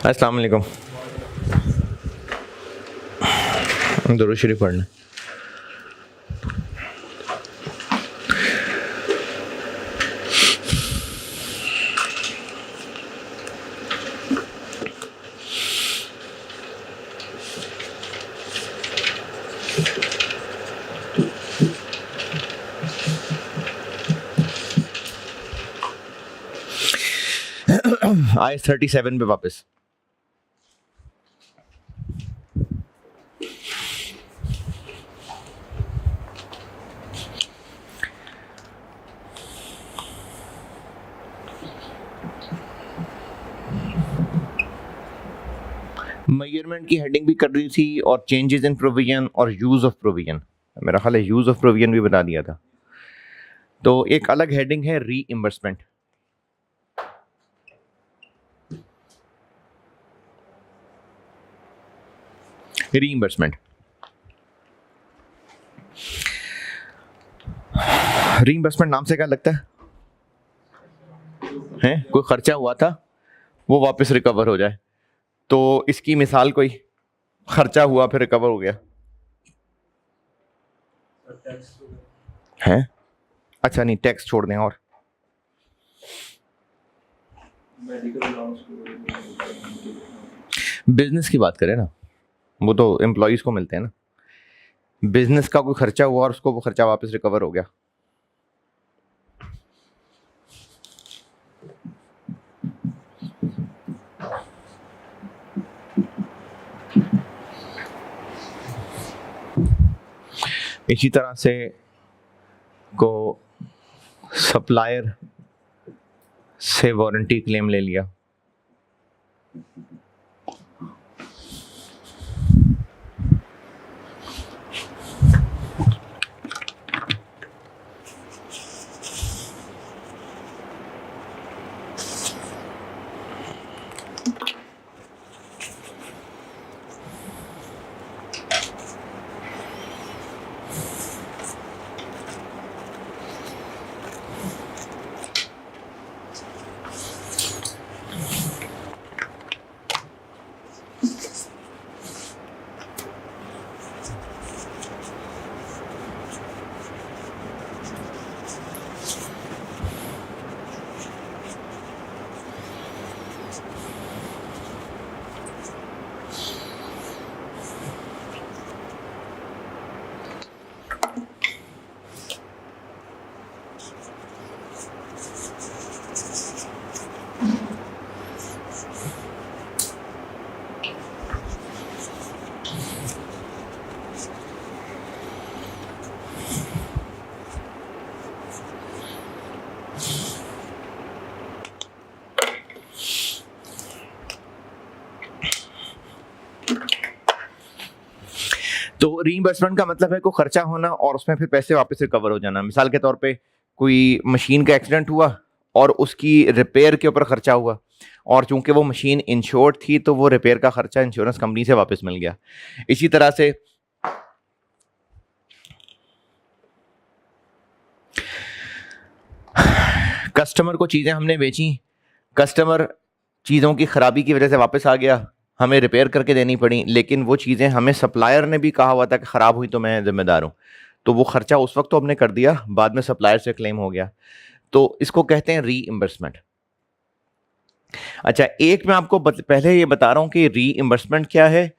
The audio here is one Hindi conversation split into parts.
अस्सलाम वालेकुम। दुरूद शरीफ पढ़ना। आयत 37 पे वापस। मेजरमेंट की हेडिंग भी कर रही थी और चेंजेस इन प्रोविजन और यूज ऑफ प्रोविजन, मेरा ख्याल है यूज ऑफ प्रोविजन भी बता दिया था। तो एक अलग हेडिंग है रीइंबर्समेंट। रीइंबर्समेंट रीइंबर्समेंट नाम से क्या लगता है? कोई खर्चा हुआ था वो वापस रिकवर हो जाए। तो इसकी मिसाल कोई खर्चा हुआ फिर रिकवर हो गया है? अच्छा नहीं, टैक्स छोड़ दें। और बिजनेस की बात करें ना, वो तो एम्प्लॉयज को मिलते हैं ना। बिजनेस का कोई खर्चा हुआ और उसको वो खर्चा वापस रिकवर हो गया। इसी तरह से को सप्लायर से वारंटी क्लेम ले लिया। तो रीइंबर्समेंट का मतलब है को खर्चा होना और उसमें फिर पैसे वापस रिकवर हो जाना। मिसाल के तौर पे कोई मशीन का एक्सीडेंट हुआ और उसकी रिपेयर के ऊपर खर्चा हुआ, और चूंकि वो मशीन इंश्योर्ड थी तो वो रिपेयर का खर्चा इंश्योरेंस कंपनी से वापस मिल गया। इसी तरह से कस्टमर को चीजें हमने बेची, कस्टमर चीजों की खराबी की वजह से वापस आ गया, हमें रिपेयर करके देनी पड़ी, लेकिन वो चीज़ें हमें सप्लायर ने भी कहा हुआ था कि ख़राब हुई तो मैं जिम्मेदार हूँ। तो वो खर्चा उस वक्त तो हमने कर दिया, बाद में सप्लायर से क्लेम हो गया। तो इसको कहते हैं रीइंबर्समेंट। अच्छा, एक मैं आपको पहले ये बता रहा हूँ कि रीइंबर्समेंट क्या है,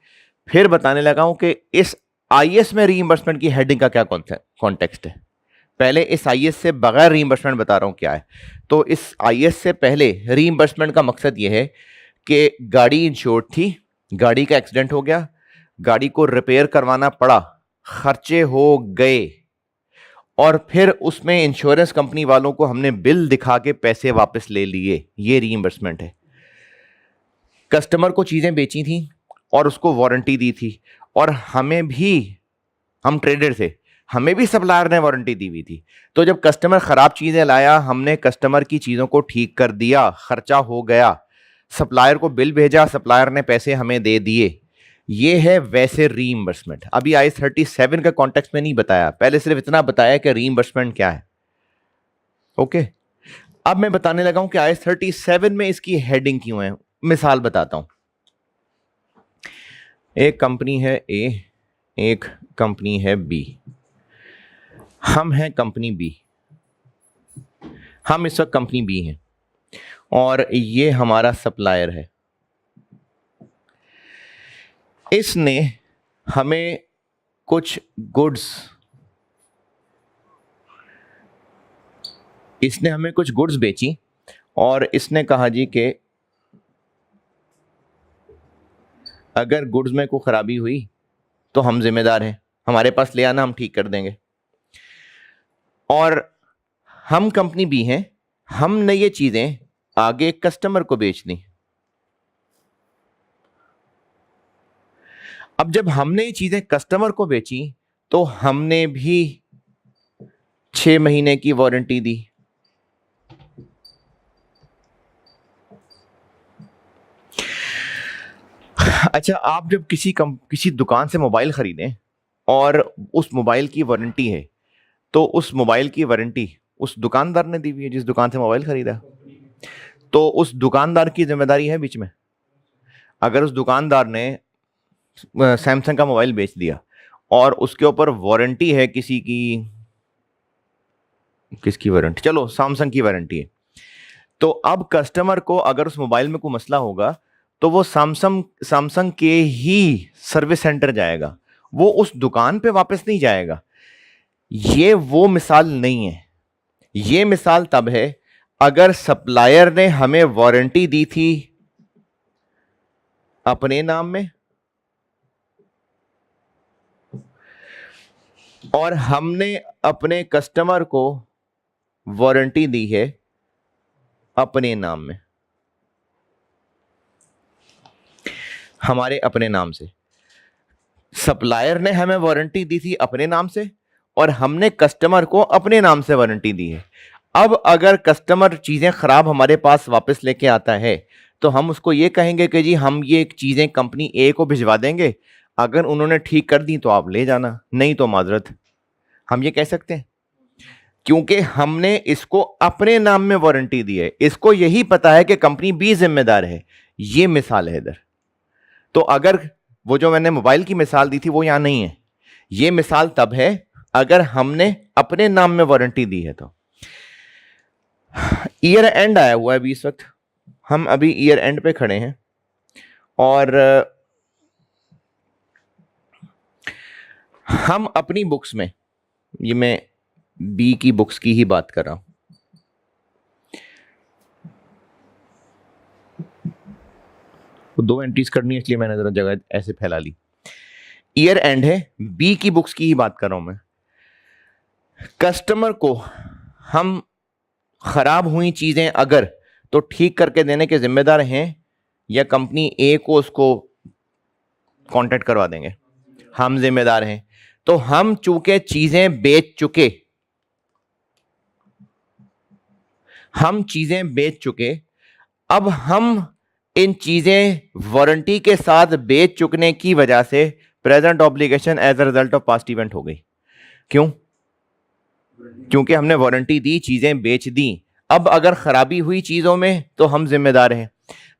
फिर बताने लगा हूँ कि इस आईएस में रीइंबर्समेंट की हेडिंग का क्या कॉन्टेक्स्ट है। पहले इस आईएस से बगैर रीइंबर्समेंट बता रहा हूँ क्या है। तो इस आईएस से पहले रीइंबर्समेंट का मकसद ये है कि गाड़ी इंश्योर्ड थी, गाड़ी का एक्सीडेंट हो गया, गाड़ी को रिपेयर करवाना पड़ा, खर्चे हो गए, और फिर उसमें इंश्योरेंस कंपनी वालों को हमने बिल दिखा के पैसे वापस ले लिए। ये रीइंबर्समेंट है। कस्टमर को चीजें बेची थी और उसको वारंटी दी थी, और हमें भी, हम ट्रेडर थे, हमें भी सप्लायर ने वारंटी दी हुई थी। तो जब कस्टमर खराब चीजें लाया, हमने कस्टमर की चीजों को ठीक कर दिया, खर्चा हो गया, सप्लायर को बिल भेजा, सप्लायर ने पैसे हमें दे दिए। ये है वैसे रीइंबर्समेंट। अभी आई 37 का कॉन्टेक्स्ट में नहीं बताया, पहले सिर्फ इतना बताया कि रीइंबर्समेंट क्या है। ओके, अब मैं बताने लगा हूं कि आई 37 में इसकी हेडिंग क्यों है। मिसाल बताता हूं। एक कंपनी है ए, एक कंपनी है बी। हम हैं कंपनी बी, हम इस वक्त कंपनी बी हैं और ये हमारा सप्लायर है। इसने हमें कुछ गुड्स बेची और इसने कहा जी कि अगर गुड्स में कोई खराबी हुई तो हम जिम्मेदार हैं, हमारे पास ले आना, हम ठीक कर देंगे। और हम कंपनी बी हैं, हमने ये चीजें आगे कस्टमर को बेच दी। अब जब हमने ये चीजें कस्टमर को बेची तो हमने भी 6 महीने की वारंटी दी। अच्छा, आप जब किसी दुकान से मोबाइल खरीदें और उस मोबाइल की वारंटी है, तो उस मोबाइल की वारंटी उस दुकानदार ने दी हुई है जिस दुकान से मोबाइल खरीदा, तो उस दुकानदार की जिम्मेदारी है बीच में। अगर उस दुकानदार ने सैमसंग का मोबाइल बेच दिया और उसके ऊपर वारंटी है किसकी वारंटी, चलो सैमसंग की वारंटी है, तो अब कस्टमर को अगर उस मोबाइल में कोई मसला होगा तो वो सैमसंग के ही सर्विस सेंटर जाएगा, वो उस दुकान पे वापस नहीं जाएगा। ये वो मिसाल नहीं है। ये मिसाल तब है अगर सप्लायर ने हमें वारंटी दी थी अपने नाम में और हमने अपने कस्टमर को वारंटी दी है अपने नाम में, हमारे अपने नाम से। सप्लायर ने हमें वारंटी दी थी अपने नाम से और हमने कस्टमर को अपने नाम से वारंटी दी है। अब अगर कस्टमर चीजें खराब हमारे पास वापस लेके आता है तो हम उसको ये कहेंगे कि जी हम ये चीजें कंपनी ए को भिजवा देंगे, अगर उन्होंने ठीक कर दी तो आप ले जाना, नहीं तो माजरत। हम ये कह सकते हैं क्योंकि हमने इसको अपने नाम में वारंटी दी है, इसको यही पता है कि कंपनी बी जिम्मेदार है। ये मिसाल है इधर। तो अगर वो जो मैंने मोबाइल की मिसाल दी थी वो यहां नहीं है, ये मिसाल तब है अगर हमने अपने नाम में वारंटी दी है। तो ईयर एंड आया हुआ है अभी, इस वक्त हम अभी ईयर एंड पे खड़े हैं और हम अपनी बुक्स में, ये मैं बी की बुक्स की ही बात कर रहा हूं, दो एंट्रीज करनी है इसलिए मैंने जरा जगह ऐसे फैला ली। ईयर एंड है, बी की बुक्स की ही बात कर रहा हूं मैं। कस्टमर को हम खराब हुई चीजें अगर तो ठीक करके देने के जिम्मेदार हैं या कंपनी ए को उसको कांटेक्ट करवा देंगे, हम जिम्मेदार हैं। तो हम चूंकि चीजें बेच चुके, अब हम इन चीजें वारंटी के साथ बेच चुकने की वजह से present obligation as a result of past event हो गई। क्यों? क्योंकि हमने वारंटी दी, चीजें बेच दी। अब अगर खराबी हुई चीजों में तो हम जिम्मेदार हैं।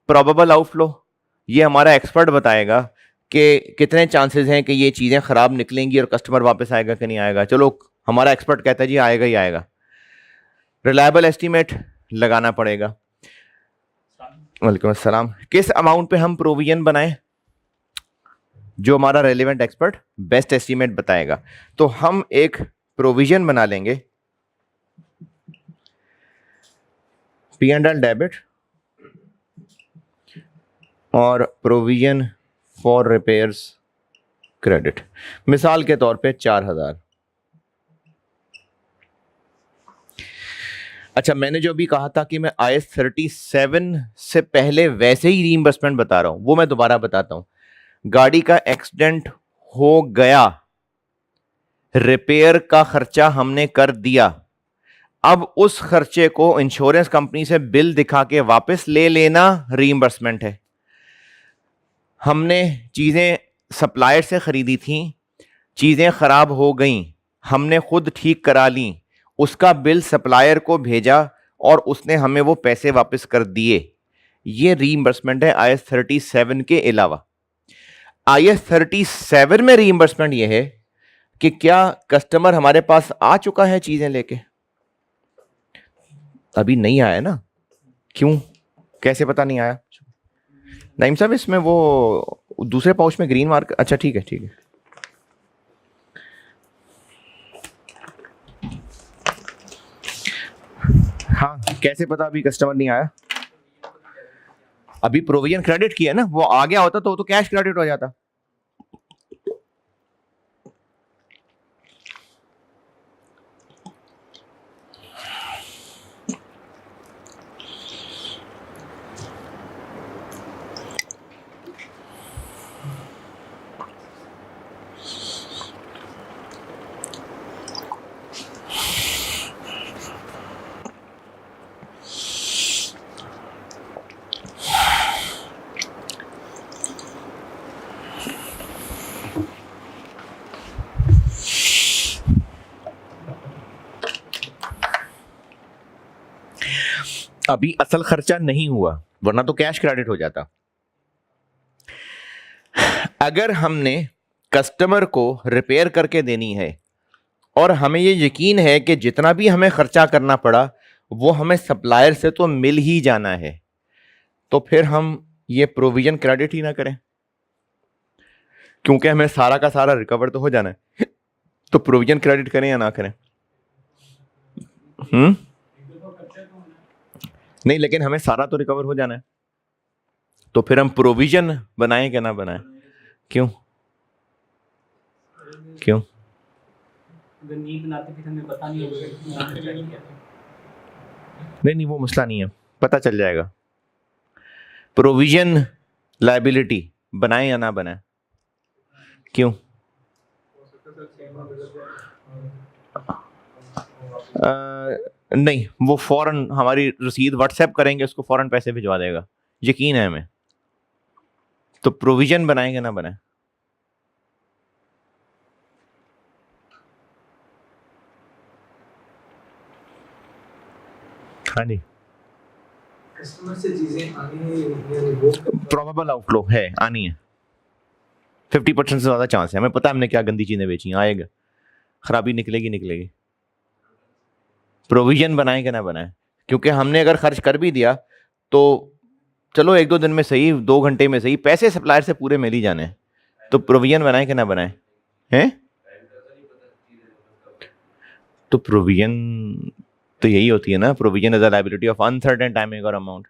प्रोबेबल आउटफ्लो, ये हमारा एक्सपर्ट बताएगा कि कितने चांसेस हैं कि ये चीजें खराब निकलेंगी और कस्टमर वापस आएगा कि नहीं आएगा। चलो, हमारा एक्सपर्ट कहता है जी आएगा ही आएगा। रिलायबल एस्टीमेट लगाना पड़ेगा। वालेकुम अस्सलाम। किस अमाउंट पे हम प्रोविजन बनाएं? जो हमारा रेलेवेंट एक्सपर्ट बेस्ट एस्टीमेट बताएगा। तो हम एक प्रोविजन बना लेंगे, P&L डेबिट और प्रोविजन फॉर रिपेयर्स क्रेडिट। मिसाल के तौर पे 4000। अच्छा, मैंने जो अभी कहा था कि मैं IAS 37 से पहले वैसे ही रीइंबर्समेंट बता रहा हूं, वो मैं दोबारा बताता हूं। गाड़ी का एक्सीडेंट हो गया, रिपेयर का खर्चा हमने कर दिया, अब उस खर्चे को इंश्योरेंस कंपनी से बिल दिखा के वापस ले लेना रीइंबर्समेंट है। हमने चीजें सप्लायर से खरीदी थी, चीजें खराब हो गईं, हमने खुद ठीक करा ली, उसका बिल सप्लायर को भेजा और उसने हमें वो पैसे वापस कर दिए। ये रीइंबर्समेंट है IAS 37 के अलावा। IS-37 में रीइंबर्समेंट ये है कि क्या कस्टमर हमारे पास आ चुका है चीजें लेके? अभी नहीं आया ना, क्यों, कैसे पता नहीं आया? नाइम साहब इसमें वो दूसरे पाउच में ग्रीन मार्क, अच्छा ठीक है ठीक है। हाँ कैसे पता अभी कस्टमर नहीं आया? अभी प्रोविजन क्रेडिट किया ना, वो आ गया होता तो कैश क्रेडिट हो जाता। अभी असल खर्चा नहीं हुआ, वरना तो कैश क्रेडिट हो जाता। अगर हमने कस्टमर को रिपेयर करके देनी है और हमें ये यकीन है कि जितना भी हमें खर्चा करना पड़ा वो हमें सप्लायर से तो मिल ही जाना है, तो फिर हम ये प्रोविजन क्रेडिट ही ना करें, क्योंकि हमें सारा का सारा रिकवर तो हो जाना है। तो प्रोविजन क्रेडिट करें या ना करें? नहीं, लेकिन हमें सारा तो रिकवर हो जाना है, तो फिर हम प्रोविजन बनाएं क्या ना बनाएं? क्यों क्यों? नहीं, वो मसला नहीं है, पता चल जाएगा। प्रोविजन लायबिलिटी बनाएं या ना बनाएं? क्यों? नहीं, वो फौरन हमारी रसीद व्हाट्सएप करेंगे, उसको फौरन पैसे भिजवा देगा, यकीन है हमें। तो प्रोविजन बनाएंगे ना बनाए? हाँ जी, कस्टमर से चीजें आनी है यानी वो प्रोबेबल आउटफ्लो है, आनी है, 50% से ज्यादा चांस है। हमें पता है हमने क्या गंदी चीजें बेची, आएगा, खराबी निकलेगी। प्रोविजन बनाए कि ना बनाए? क्योंकि हमने अगर खर्च कर भी दिया तो चलो 1-2 दिन में सही, 2 घंटे में सही, पैसे सप्लायर से पूरे मिल ही जाने हैं। तो प्रोविजन बनाए कि ना बनाए हैं? तो प्रोविजन तो यही होती है ना, provision is a liability of uncertain timing और अमाउंट,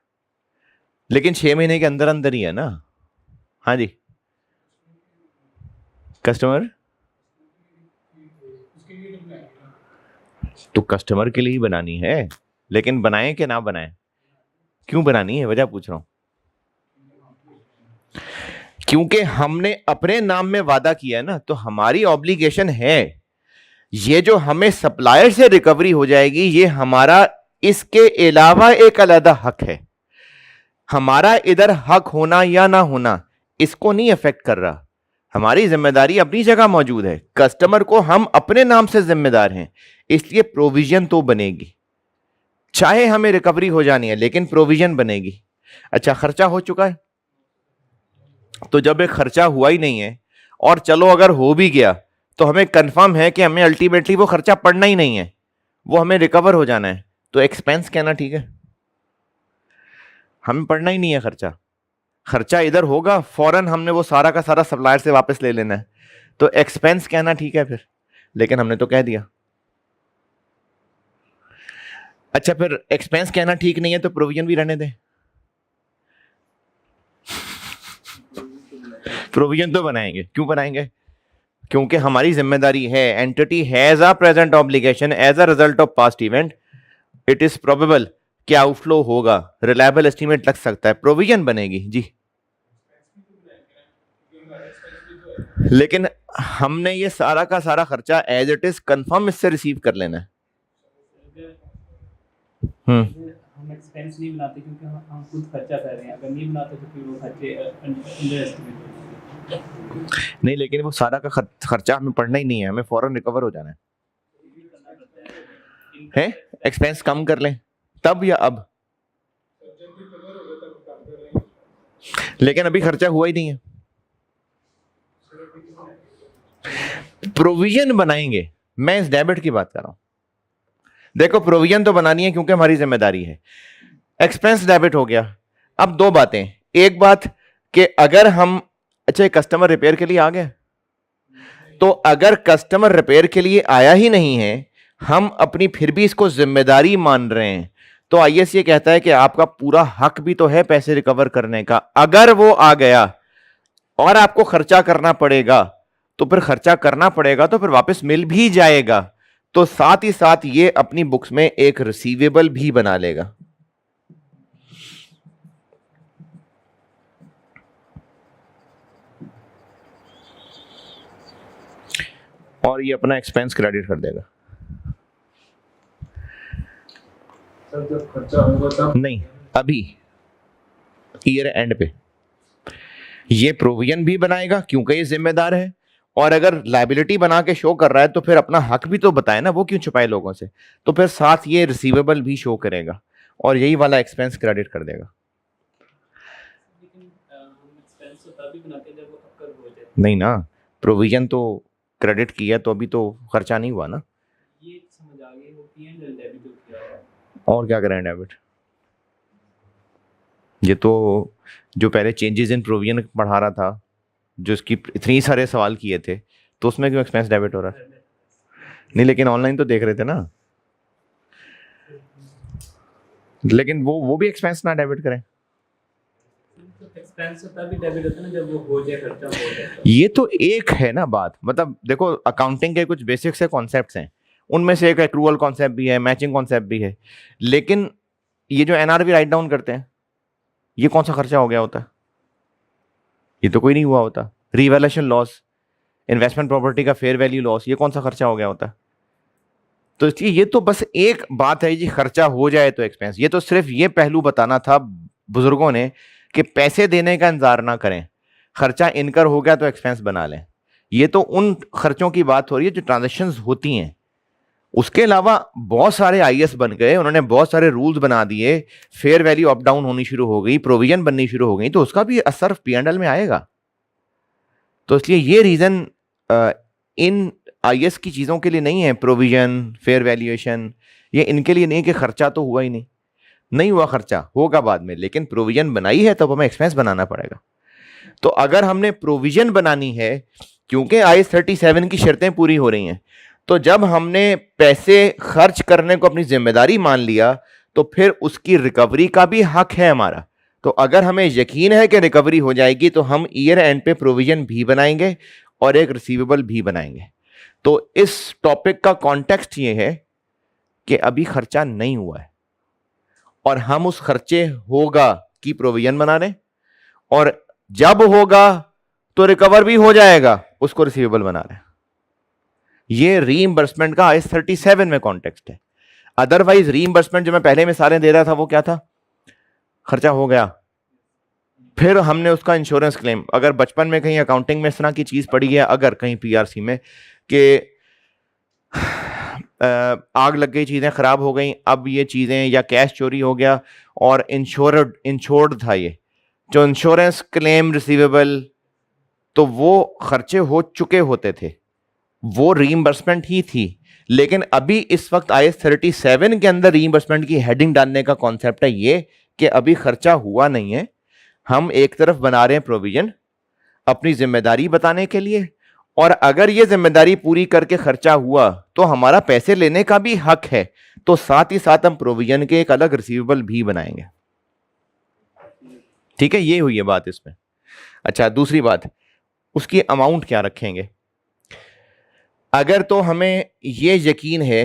लेकिन 6 महीने के अंदर अंदर ही है ना। हाँ जी, कस्टमर तो कस्टमर के लिए ही बनानी है, लेकिन बनाए कि ना बनाए? क्यों बनानी है, वजह पूछ रहा हूं। क्योंकि हमने अपने नाम में वादा किया है ना, तो हमारी ऑब्लिगेशन है। ये जो हमें सप्लायर से रिकवरी हो जाएगी, ये हमारा इसके अलावा एक अलग हक है। हमारा इधर हक होना या ना होना इसको नहीं अफेक्ट कर रहा, हमारी जिम्मेदारी अपनी जगह मौजूद है। कस्टमर को हम अपने नाम से जिम्मेदार हैं, इसलिए प्रोविजन तो बनेगी, चाहे हमें रिकवरी हो जानी है, लेकिन प्रोविजन बनेगी। अच्छा, खर्चा हो चुका है, तो जब एक खर्चा हुआ ही नहीं है, और चलो अगर हो भी गया तो हमें कंफर्म है कि हमें अल्टीमेटली वो खर्चा पड़ना ही नहीं है, वो हमें रिकवर हो जाना है, तो एक्सपेंस कहना ठीक है, हमें पड़ना ही नहीं है खर्चा। खर्चा इधर होगा, फौरन हमने वो सारा का सारा सप्लायर से वापस ले लेना है, तो एक्सपेंस कहना ठीक है फिर, लेकिन हमने तो कह दिया। अच्छा, फिर एक्सपेंस कहना ठीक नहीं है तो प्रोविजन भी रहने दें? प्रोविजन तो बनाएंगे, क्यों बनाएंगे? क्योंकि हमारी जिम्मेदारी है। Entity has a present obligation as a result of past event, it is probable कि आउटफ्लो होगा, रिलायबल एस्टीमेट लग सकता है, प्रोविजन बनेगी जी। लेकिन हमने ये सारा का सारा खर्चा एज इट इज कंफर्म इससे रिसीव कर लेना है। हम एक्सपेंस नहीं बनाते क्योंकि हम खुद खर्चा कर रहे हैं, अगर नहीं बनाते तो फिर वो खर्चे अंडर एस्टिमेट नहीं, लेकिन वो सारा का खर्चा हमें पड़ना ही नहीं है, हमें फौरन रिकवर हो जाना है। एक्सपेंस कम कर लें तब या अब? लेकिन अभी खर्चा हुआ ही नहीं है, प्रोविजन बनाएंगे, मैं इस डेबिट की बात कर रहा हूं। देखो प्रोविजन तो बनानी है क्योंकि हमारी जिम्मेदारी है, एक्सपेंस डेबिट हो गया। अब दो बातें, एक बात कि अगर हम, अच्छा कस्टमर रिपेयर के लिए आ गए, तो अगर कस्टमर रिपेयर के लिए आया ही नहीं है, हम अपनी फिर भी इसको जिम्मेदारी मान रहे हैं, तो आईएएस ये कहता है कि आपका पूरा हक भी तो है पैसे रिकवर करने का। अगर वो आ गया और आपको खर्चा करना पड़ेगा, तो फिर खर्चा करना पड़ेगा तो फिर वापस मिल भी जाएगा, तो साथ ही साथ ये अपनी बुक्स में एक रिसीवेबल भी बना लेगा। और ये अपना एक्सपेंस क्रेडिट कर देगा। सर जब खर्चा होगा तब नहीं, अभी ईयर एंड पे ये प्रोविजन भी बनाएगा क्योंकि ये जिम्मेदार है, और अगर लायबिलिटी बना के शो कर रहा है तो फिर अपना हक भी तो बताए ना, वो क्यों छुपाए लोगों से, तो फिर साथ ये रिसीवेबल भी शो करेगा और यही वाला एक्सपेंस क्रेडिट कर देगा। लेकिन हम एक्सपेंस तो तभी बनाते हैं जब वो अक्कर हो जाए। नहीं ना, प्रोविजन तो क्रेडिट किया तो अभी तो खर्चा नहीं हुआ ना। ये समझ आ गई, वो पी&एल डेबिट जो किया हुआ है। और क्या करें डेबिट, ये तो जो पहले चेंजेस इन प्रोविजन पढ़ा रहा था, जो इसकी इतनी सारे सवाल किए थे, तो उसमें क्यों एक्सपेंस डेबिट हो रहा है? नहीं लेकिन ऑनलाइन तो देख रहे थे ना, लेकिन वो भी एक्सपेंस ना डेबिट करें। एक्सपेंस तो तभी डेबिट होता है ना जब वो हो जाए, खर्चा हो जाए। ये तो एक है ना बात, मतलब देखो अकाउंटिंग के कुछ बेसिक्स है, कॉन्सेप्ट्स हैं, उनमें से एक एक्रूअल कॉन्सेप्ट भी है, मैचिंग कॉन्सेप्ट भी है, लेकिन ये जो एनआरवी राइट डाउन करते हैं, ये कौन सा खर्चा हो गया होता है? ये तो कोई नहीं हुआ होता। रिवैल्यूएशन लॉस, इन्वेस्टमेंट प्रॉपर्टी का फेयर वैल्यू लॉस, ये कौन सा खर्चा हो गया होता है? तो इसलिए ये तो बस एक बात है जी, खर्चा हो जाए तो एक्सपेंस, ये तो सिर्फ ये पहलू बताना था बुजुर्गों ने कि पैसे देने का इंतजार ना करें, खर्चा इनकर हो गया तो एक्सपेंस बना लें। ये तो उन खर्चों की बात हो रही है जो ट्रांजैक्शंस होती हैं, उसके अलावा बहुत सारे आईएएस बन गए, उन्होंने बहुत सारे रूल्स बना दिए, फेयर वैल्यू अप डाउन होनी शुरू हो गई, प्रोविजन बननी शुरू हो गई, तो उसका भी असर पी&एल में आएगा। तो इसलिए ये रीजन इन आईएएस की चीजों के लिए नहीं है, प्रोविजन फेयर वैल्यूएशन, ये इनके लिए नहीं कि खर्चा तो हुआ ही नहीं हुआ, खर्चा होगा बाद में, लेकिन प्रोविजन बनाई है तब हमें एक्सपेंस बनाना पड़ेगा। तो अगर हमने प्रोविजन बनानी है, क्योंकि आईएएस 37 की शर्तें पूरी हो रही हैं, तो जब हमने पैसे खर्च करने को अपनी जिम्मेदारी मान लिया, तो फिर उसकी रिकवरी का भी हक है हमारा। तो अगर हमें यकीन है कि रिकवरी हो जाएगी, तो हम ईयर एंड पे प्रोविजन भी बनाएंगे और एक रिसीवेबल भी बनाएंगे। तो इस टॉपिक का कॉन्टेक्स्ट ये है कि अभी खर्चा नहीं हुआ है और हम उस खर्चे होगा की प्रोविजन बना रहे, और जब होगा तो रिकवर भी हो जाएगा, उसको रिसीवेबल बना रहे हैं। ये रीइंबर्समेंट का आईएएस 37 में कॉन्टेक्स्ट है। अदरवाइज रीइंबर्समेंट जो मैं पहले मिसालें दे रहा था, वो क्या था? खर्चा हो गया, फिर हमने उसका इंश्योरेंस क्लेम, अगर बचपन में कहीं अकाउंटिंग में इस तरह की चीज पड़ी है, अगर कहीं पीआरसी में कि आग लग गई, चीजें खराब हो गई, अब ये चीजें, या कैश चोरी हो गया और इंश्योर्ड था ये, जो इंश्योरेंस क्लेम रिसीवेबल, तो वो खर्चे हो चुके होते थे, वो रीइंबर्समेंट ही थी। लेकिन अभी इस वक्त आईएएस 37 के अंदर रीइंबर्समेंट की हेडिंग डालने का कॉन्सेप्ट है ये कि अभी खर्चा हुआ नहीं है, हम एक तरफ बना रहे हैं प्रोविजन अपनी जिम्मेदारी बताने के लिए, और अगर ये जिम्मेदारी पूरी करके खर्चा हुआ तो हमारा पैसे लेने का भी हक है, तो साथ ही साथ हम प्रोविजन के एक अलग रिसीवेबल भी बनाएंगे। ठीक है, ये हुई है बात इसमें। अच्छा, दूसरी बात, उसकी अमाउंट क्या रखेंगे? अगर तो हमें ये यकीन है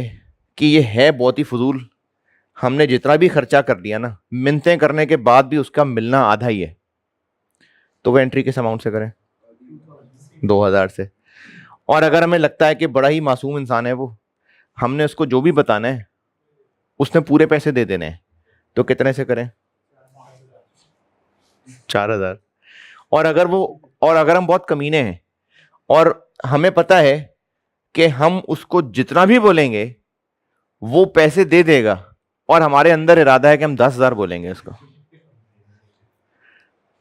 कि ये है बहुत ही फजूल, हमने जितना भी खर्चा कर दिया ना, मिन्नतें करने के बाद भी उसका मिलना आधा ही है, तो वो एंट्री किस अमाउंट से करें? 2000 से। और अगर हमें लगता है कि बड़ा ही मासूम इंसान है वो, हमने उसको जो भी बताना है उसने पूरे पैसे दे देने हैं, तो कितने से करें? 4000। और अगर हम बहुत कमीने हैं और हमें पता है कि हम उसको जितना भी बोलेंगे वो पैसे दे देगा, और हमारे अंदर इरादा है कि हम 10,000 बोलेंगे उसको,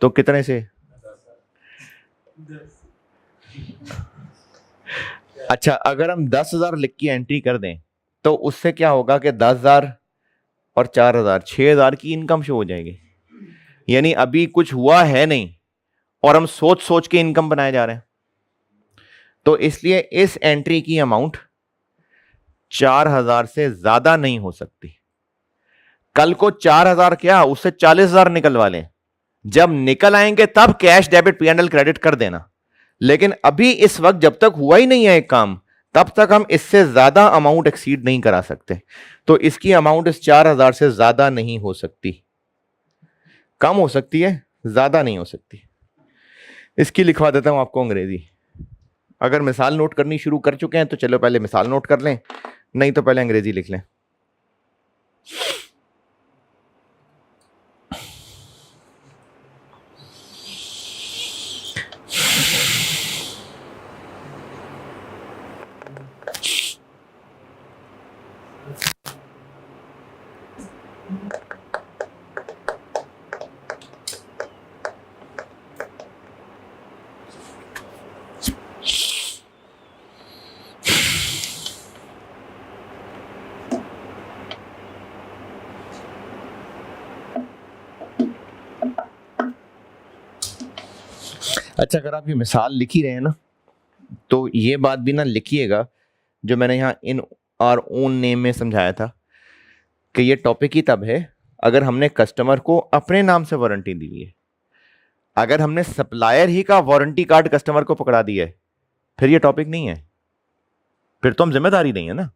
तो कितने से? अच्छा, अगर हम 10,000 लिख की एंट्री कर दें तो उससे क्या होगा कि 10,000 और 4,000 6,000 की इनकम शो हो जाएगी। यानी अभी कुछ हुआ है नहीं और हम सोच सोच के इनकम बनाए जा रहे हैं। तो इसलिए इस एंट्री की अमाउंट 4,000 से ज्यादा नहीं हो सकती। कल को 4,000 क्या, उससे 40,000 निकलवा लें। जब निकल आएंगे तब कैश डेबिट P&L क्रेडिट कर देना। लेकिन अभी इस वक्त जब तक हुआ ही नहीं है एक काम, तब तक हम इससे ज्यादा अमाउंट एक्सीड नहीं करा सकते। तो इसकी अमाउंट इस 4,000 से ज्यादा नहीं हो सकती। कम हो सकती है, ज्यादा नहीं हो सकती। इसकी लिखवा देता हूं आपको अंग्रेजी। अगर मिसाल नोट करनी शुरू कर चुके हैं तो चलो पहले मिसाल नोट कर लें, नहीं तो पहले अंग्रेजी लिख लें। अच्छा, अगर आप ये मिसाल लिख ही रहे हैं ना, तो ये बात भी ना लिखिएगा जो मैंने यहाँ इन आर ओन नेम में समझाया था कि ये टॉपिक ही तब है अगर हमने कस्टमर को अपने नाम से वारंटी दी है। अगर हमने सप्लायर ही का वारंटी कार्ड कस्टमर को पकड़ा दिया है, फिर ये टॉपिक नहीं है, फिर तो हम जिम्मेदारी नहीं है ना।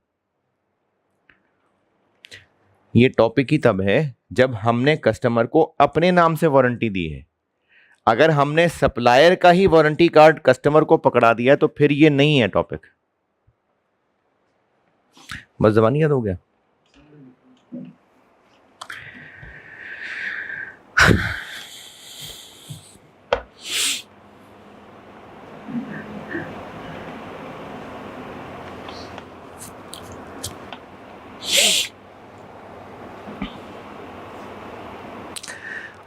ये टॉपिक ही तब है जब हमने कस्टमर को अपने नाम से वारंटी दी है। अगर हमने सप्लायर का ही वारंटी कार्ड कस्टमर को पकड़ा दिया है तो फिर ये नहीं है टॉपिक। बस जबानी याद हो गया।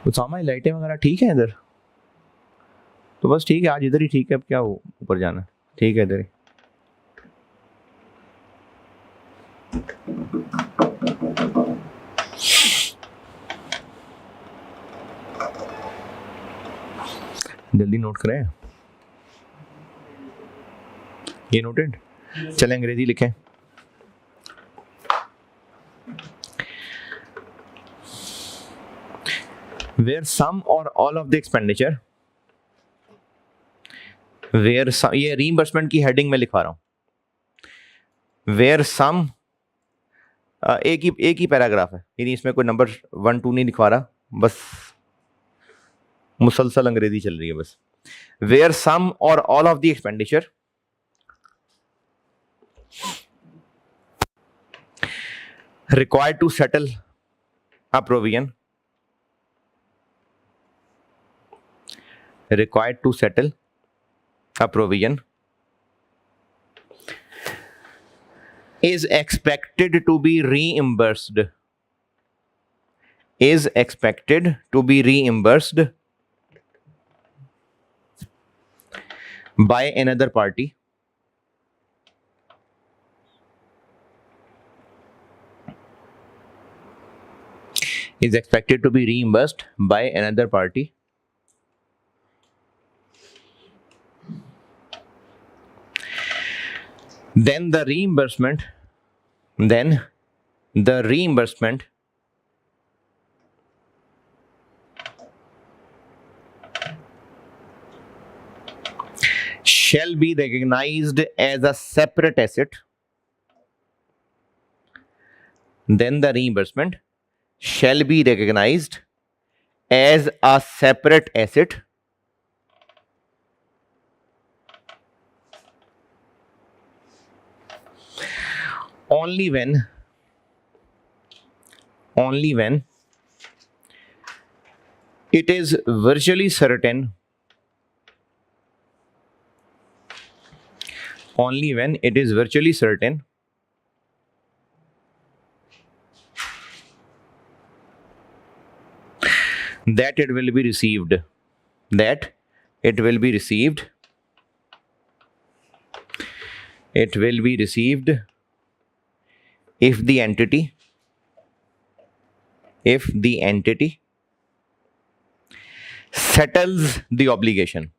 उसामा, लाइटें वगैरह ठीक है इधर? तो बस ठीक है, आज इधर ही ठीक है। अब क्या ऊपर जाना? ठीक है, इधर ही। जल्दी नोट करें। ये नोटेड? चलें अंग्रेजी लिखें। Where some or all of the expenditure, where some, ये रीइंबर्समेंट की हेडिंग में लिखवा रहा हूं। Where some, एक ही पैराग्राफ है, यानी इसमें कोई नंबर 1 2 नहीं लिखवा रहा, बस मुसलसल अंग्रेजी चल रही है बस। Where some or all of the expenditure required to settle a provision, required to settle a provision is expected to be reimbursed, is expected to be reimbursed by another party, is expected to be reimbursed by another party then the reimbursement shall be recognized as a separate asset, then the reimbursement shall be recognized as a separate asset only when it is virtually certain, only when it is virtually certain that it will be received, that it will be received It will be received if the entity settles the obligation.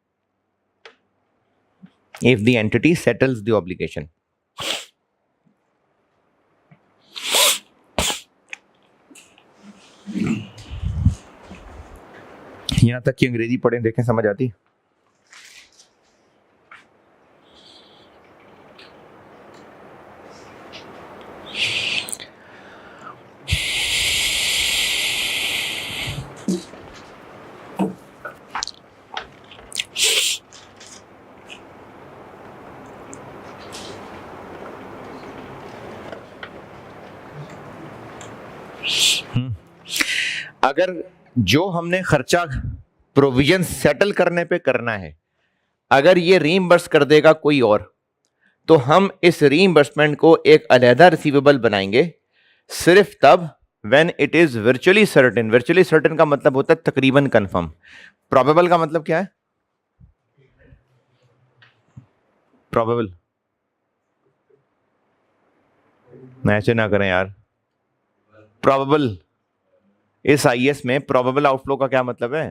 If the entity settles the obligation. यहां तक कि अंग्रेजी पढ़ें, देखें समझ आती। अगर जो हमने खर्चा प्रोविजन सेटल करने पे करना है, अगर ये रीइंबर्स कर देगा कोई और, तो हम इस रीइंबर्समेंट को एक अलहदा रिसीवेबल बनाएंगे सिर्फ तब when it is virtually certain. Virtually certain का मतलब होता है तकरीबन कंफर्म। प्रोबेबल का मतलब क्या है? प्रोबेबल, ऐसे ना करें यार। प्रोबेबल, इस आईएस में प्रोबेबल आउटफ्लो का क्या मतलब है?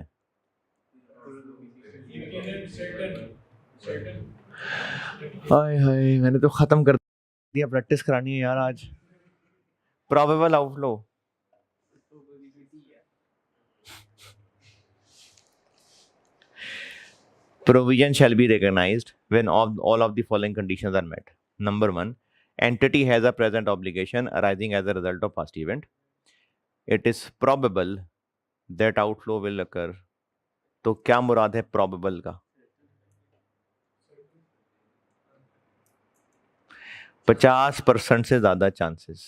हाय हाय, मैंने तो खत्म कर दिया, प्रैक्टिस करानी है यार आज। Probable outflow, provision shall be recognized when all of the following conditions are met. Number 1, entity has a present obligation arising as a result of past event. It is probable that outflow will occur. तो क्या मुराद है probable का? 50% से ज्यादा चांसेस।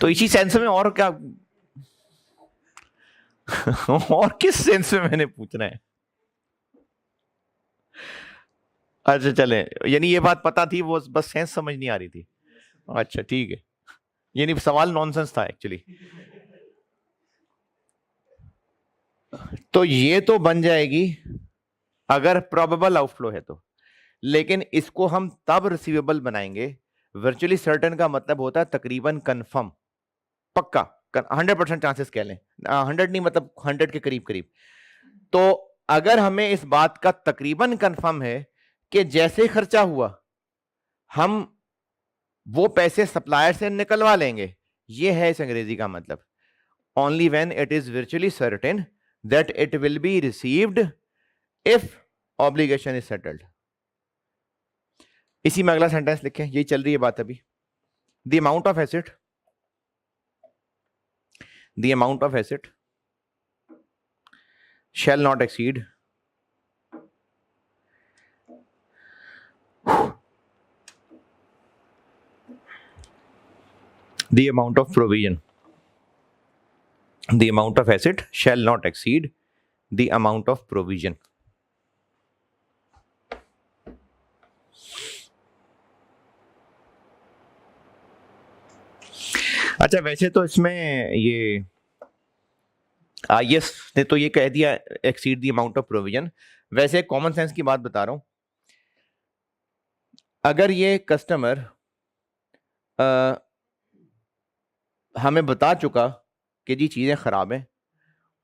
तो इसी सेंस में और क्या और किस सेंस में मैंने पूछना है? अच्छा चले, यानी ये बात पता थी, वो बस सेंस समझ नहीं आ रही थी। अच्छा ठीक है, यानी सवाल नॉनसेंस था एक्चुअली। तो ये तो बन जाएगी अगर प्रोबेबल आउटफ्लो है तो, लेकिन इसको हम तब रिसीवेबल बनाएंगे, वर्चुअली सर्टेन का मतलब होता है तकरीबन कंफर्म, पक्का, 100% चांसेस कह लें, 100 नहीं मतलब 100 के करीब करीब। तो अगर हमें इस बात का तकरीबन कंफर्म है कि जैसे खर्चा हुआ हम वो पैसे सप्लायर से निकलवा लेंगे, ये है इस अंग्रेजी का मतलब। Only when it is virtually certain that it will be received if obligation is settled. इसी में अगला सेंटेंस लिखें, यही चल रही है बात अभी। The amount of asset, the amount of asset shall not exceed the amount of provision. The amount of asset shall not exceed the amount of provision. अच्छा, वैसे तो इसमें ये आईएस ने तो ये कह दिया exceed the amount of provision. वैसे कॉमन सेंस की बात बता रहा हूं, अगर ये कस्टमर हमें बता चुका कि जी चीज़ें ख़राब हैं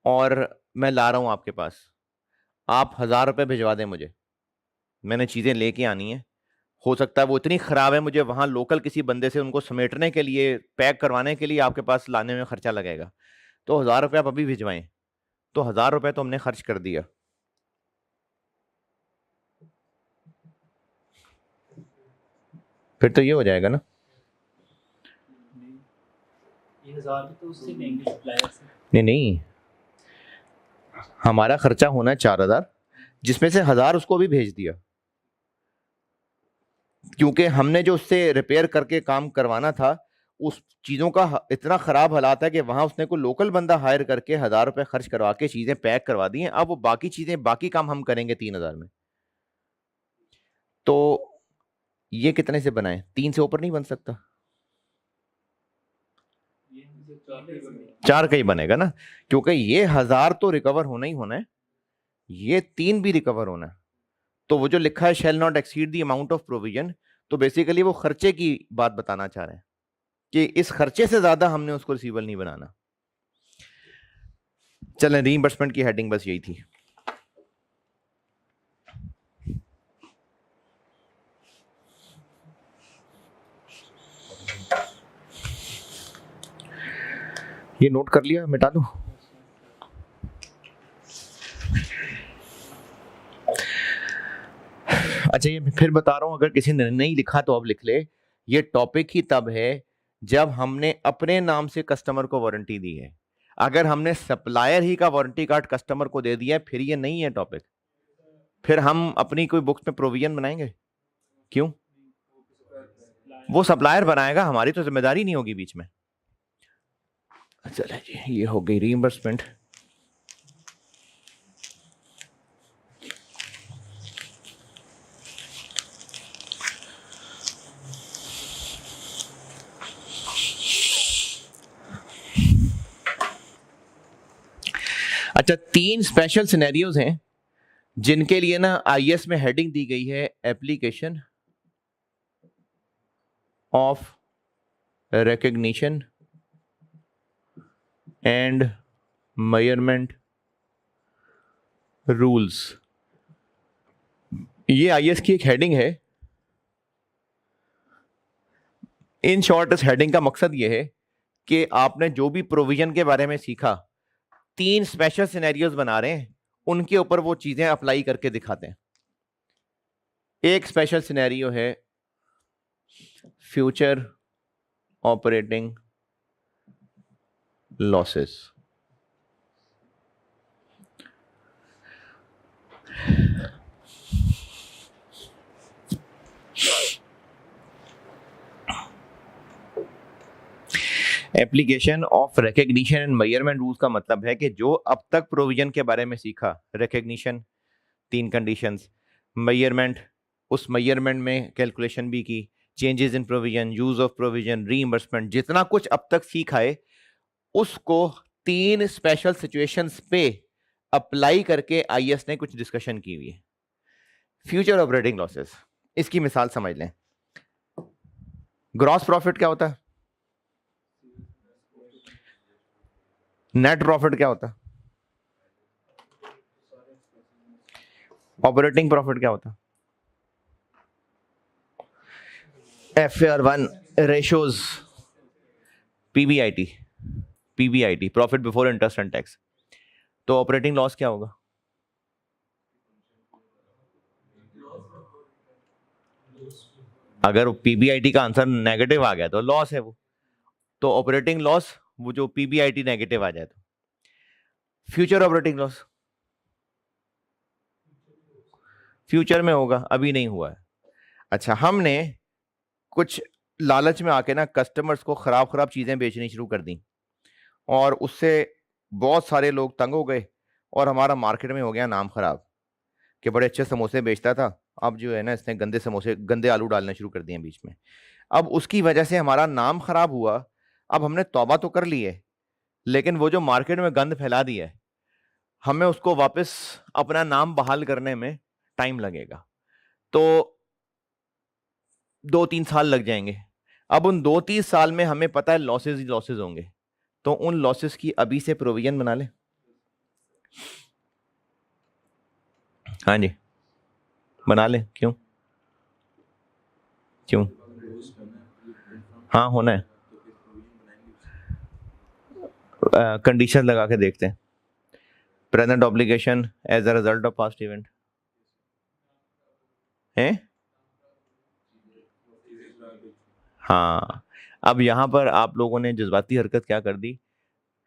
और मैं ला रहा हूं आपके पास, आप 1000 रुपये भिजवा दें मुझे, मैंने चीज़ें लेके आनी है, हो सकता है वो इतनी ख़राब है मुझे वहाँ लोकल किसी बंदे से उनको समेटने के लिए, पैक करवाने के लिए आपके पास लाने में खर्चा लगेगा, तो 1000 रुपये आप अभी भिजवाएं, तो 1000 रुपये तो हमने खर्च कर दिया। फिर तो ये हो जाएगा ना, ये 1000 तो उससे लेंगे सप्लायर से। नहीं, हमारा खर्चा होना है 4000, जिसमें से 1000 उसको भी भेज दिया, क्योंकि हमने जो उससे रिपेयर करके काम करवाना था उस चीज़ों का इतना ख़राब हालात है कि वहाँ उसने कोई लोकल बंदा हायर करके 1000 रुपये खर्च करवा के चीज़ें पैक करवा दी हैं। अब वो बाकी चीज़ें, बाकी काम हम करेंगे 3000 में। तो ये कितने से बनाए? 3 से ऊपर नहीं बन सकता, 4 का ही बनेगा ना, क्योंकि ये 1000 तो रिकवर होना ही होना है, ये 3 भी रिकवर होना है। तो वो जो लिखा है shall not exceed the amount of provision, तो बेसिकली वो खर्चे की बात बताना चाह रहे हैं कि इस खर्चे से ज्यादा हमने उसको रिसीवेबल नहीं बनाना। चलें, रीइंबर्समेंट की हेडिंग बस यही थी। ये नोट कर लिया, मिटा दूं? अच्छा, ये फिर बता रहा हूं, अगर किसी ने नहीं लिखा तो अब लिख ले। ये टॉपिक ही तब है जब हमने अपने नाम से कस्टमर को वारंटी दी है। अगर हमने सप्लायर ही का वारंटी कार्ड कस्टमर को दे दिया है, फिर ये नहीं है टॉपिक। फिर हम अपनी कोई बुक्स में प्रोविजन बनाएंगे? क्यों? वो सप्लायर बनाएगा, हमारी तो जिम्मेदारी नहीं होगी बीच में। चले जी, ये हो गई रीइंबर्समेंट। अच्छा, 3 स्पेशल सिनेरियोज हैं जिनके लिए ना आईएएस में हेडिंग दी गई है application of recognition and measurement rules. ये आईएएस की एक हेडिंग है। इन शॉर्ट इस हेडिंग का मकसद ये है कि आपने जो भी प्रोविजन के बारे में सीखा, 3 स्पेशल सिनेरियोज बना रहे हैं, उनके ऊपर वो चीजें अप्लाई करके दिखाते हैं। एक स्पेशल सिनेरियो है future operating losses. Application of recognition and measurement rules का मतलब है कि जो अब तक प्रोविजन के बारे में सीखा, रिकॉग्निशन 3 कंडीशंस, मेजरमेंट उस मेजरमेंट में कैलकुलेशन भी की, changes in provision, use of provision, reimbursement, जितना कुछ अब तक सीखा है उसको 3 स्पेशल सिचुएशंस पे अप्लाई करके आईएएस ने कुछ डिस्कशन की हुई है। फ्यूचर ऑपरेटिंग लॉसेस, इसकी मिसाल समझ लें। ग्रॉस प्रॉफिट क्या होता है? नेट प्रॉफिट क्या होता है? ऑपरेटिंग प्रॉफिट क्या होता है? FR1 ratios, PBIT, profit before interest and tax. तो ऑपरेटिंग लॉस क्या होगा? अगर पीबीआईटी का आंसर नेगेटिव आ गया तो लॉस है वो, तो ऑपरेटिंग लॉस वो जो पीबीआईटी नेगेटिव आ जाए तो। फ्यूचर ऑपरेटिंग लॉस फ्यूचर में होगा, अभी नहीं हुआ है। अच्छा, हमने कुछ लालच में आके ना कस्टमर्स को खराब खराब चीजें बेचनी शुरू कर दी और उससे बहुत सारे लोग तंग हो गए और हमारा मार्केट में हो गया नाम खराब कि बड़े अच्छे समोसे बेचता था, अब जो है ना इसने गंदे समोसे, गंदे आलू डालने शुरू कर दिए बीच में। अब उसकी वजह से हमारा नाम खराब हुआ। अब हमने तौबा तो कर ली है, लेकिन वो जो मार्केट में गंद फैला दी है, हमें उसको वापस अपना नाम बहाल करने में टाइम लगेगा। तो 2-3 साल लग जाएंगे। अब उन 2-3 साल में हमें पता है लॉसेस ही लॉसेस होंगे, तो उन लॉसेस की अभी से प्रोविजन बना ले। हाँ जी, बना ले। क्यों? क्यों? हाँ, होना है। कंडीशन लगा के देखते हैं। Present obligation as a result of past event है। हाँ, अब यहां पर आप लोगों ने जज्बाती हरकत क्या कर दी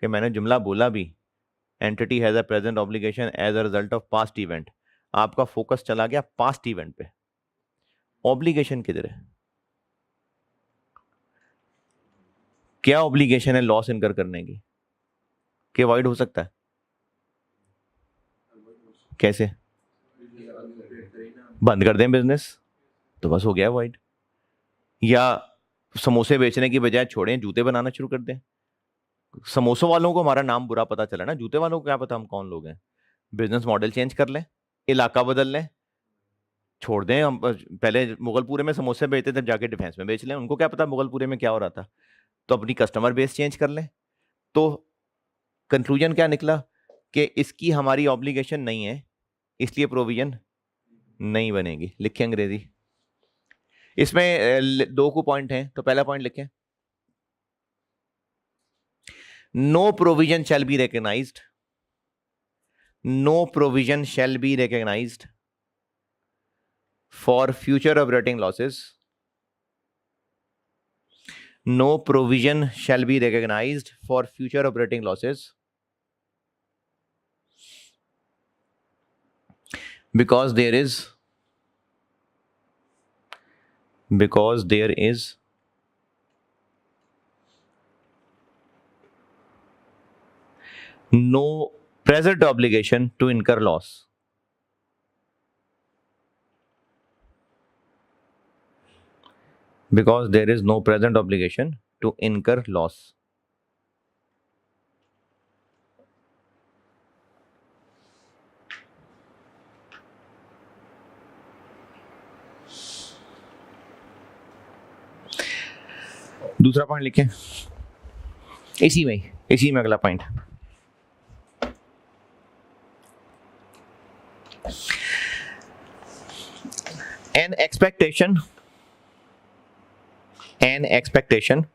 कि मैंने जुमला बोला भी, entity has a present obligation as a result of past event, आपका फोकस चला गया पास्ट इवेंट पे। ऑब्लिगेशन किधर है? क्या ऑब्लिगेशन है लॉस इनकर करने की कि अवॉइड हो सकता है? कैसे? बंद कर दें बिजनेस तो बस हो गया अवॉइड, या समोसे बेचने की बजाय छोड़ें, जूते बनाना शुरू कर दें। समोसों वालों को हमारा नाम बुरा पता चला ना, जूते वालों को क्या पता हम कौन लोग हैं। बिजनेस मॉडल चेंज कर लें, इलाका बदल लें, छोड़ दें, हम पहले मुगलपुरे में समोसे बेचते थे, जाके डिफेंस में बेच लें, उनको क्या पता मुगलपुरे में क्या हो रहा था। तो अपनी कस्टमर बेस चेंज कर लें। तो कंक्लूजन क्या निकला कि इसकी हमारी ऑब्लिगेशन नहीं है, इसलिए प्रोविजन नहीं बनेगी। लिखें अंग्रेजी, इसमें दो को पॉइंट हैं, तो पहला पॉइंट लिखें, no provision shall be recognised, no provision shall be recognised for future operating losses. No provision shall be recognized for future operating losses because there is no present obligation to incur loss. Because there is no present obligation to incur loss. दूसरा पॉइंट लिखें, इसी में अगला point, an expectation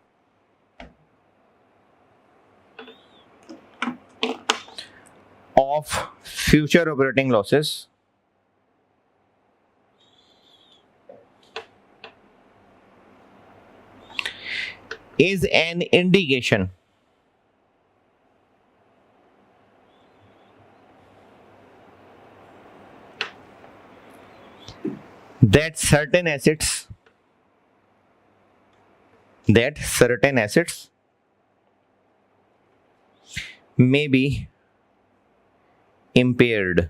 of future operating losses is an indication that certain assets may be impaired.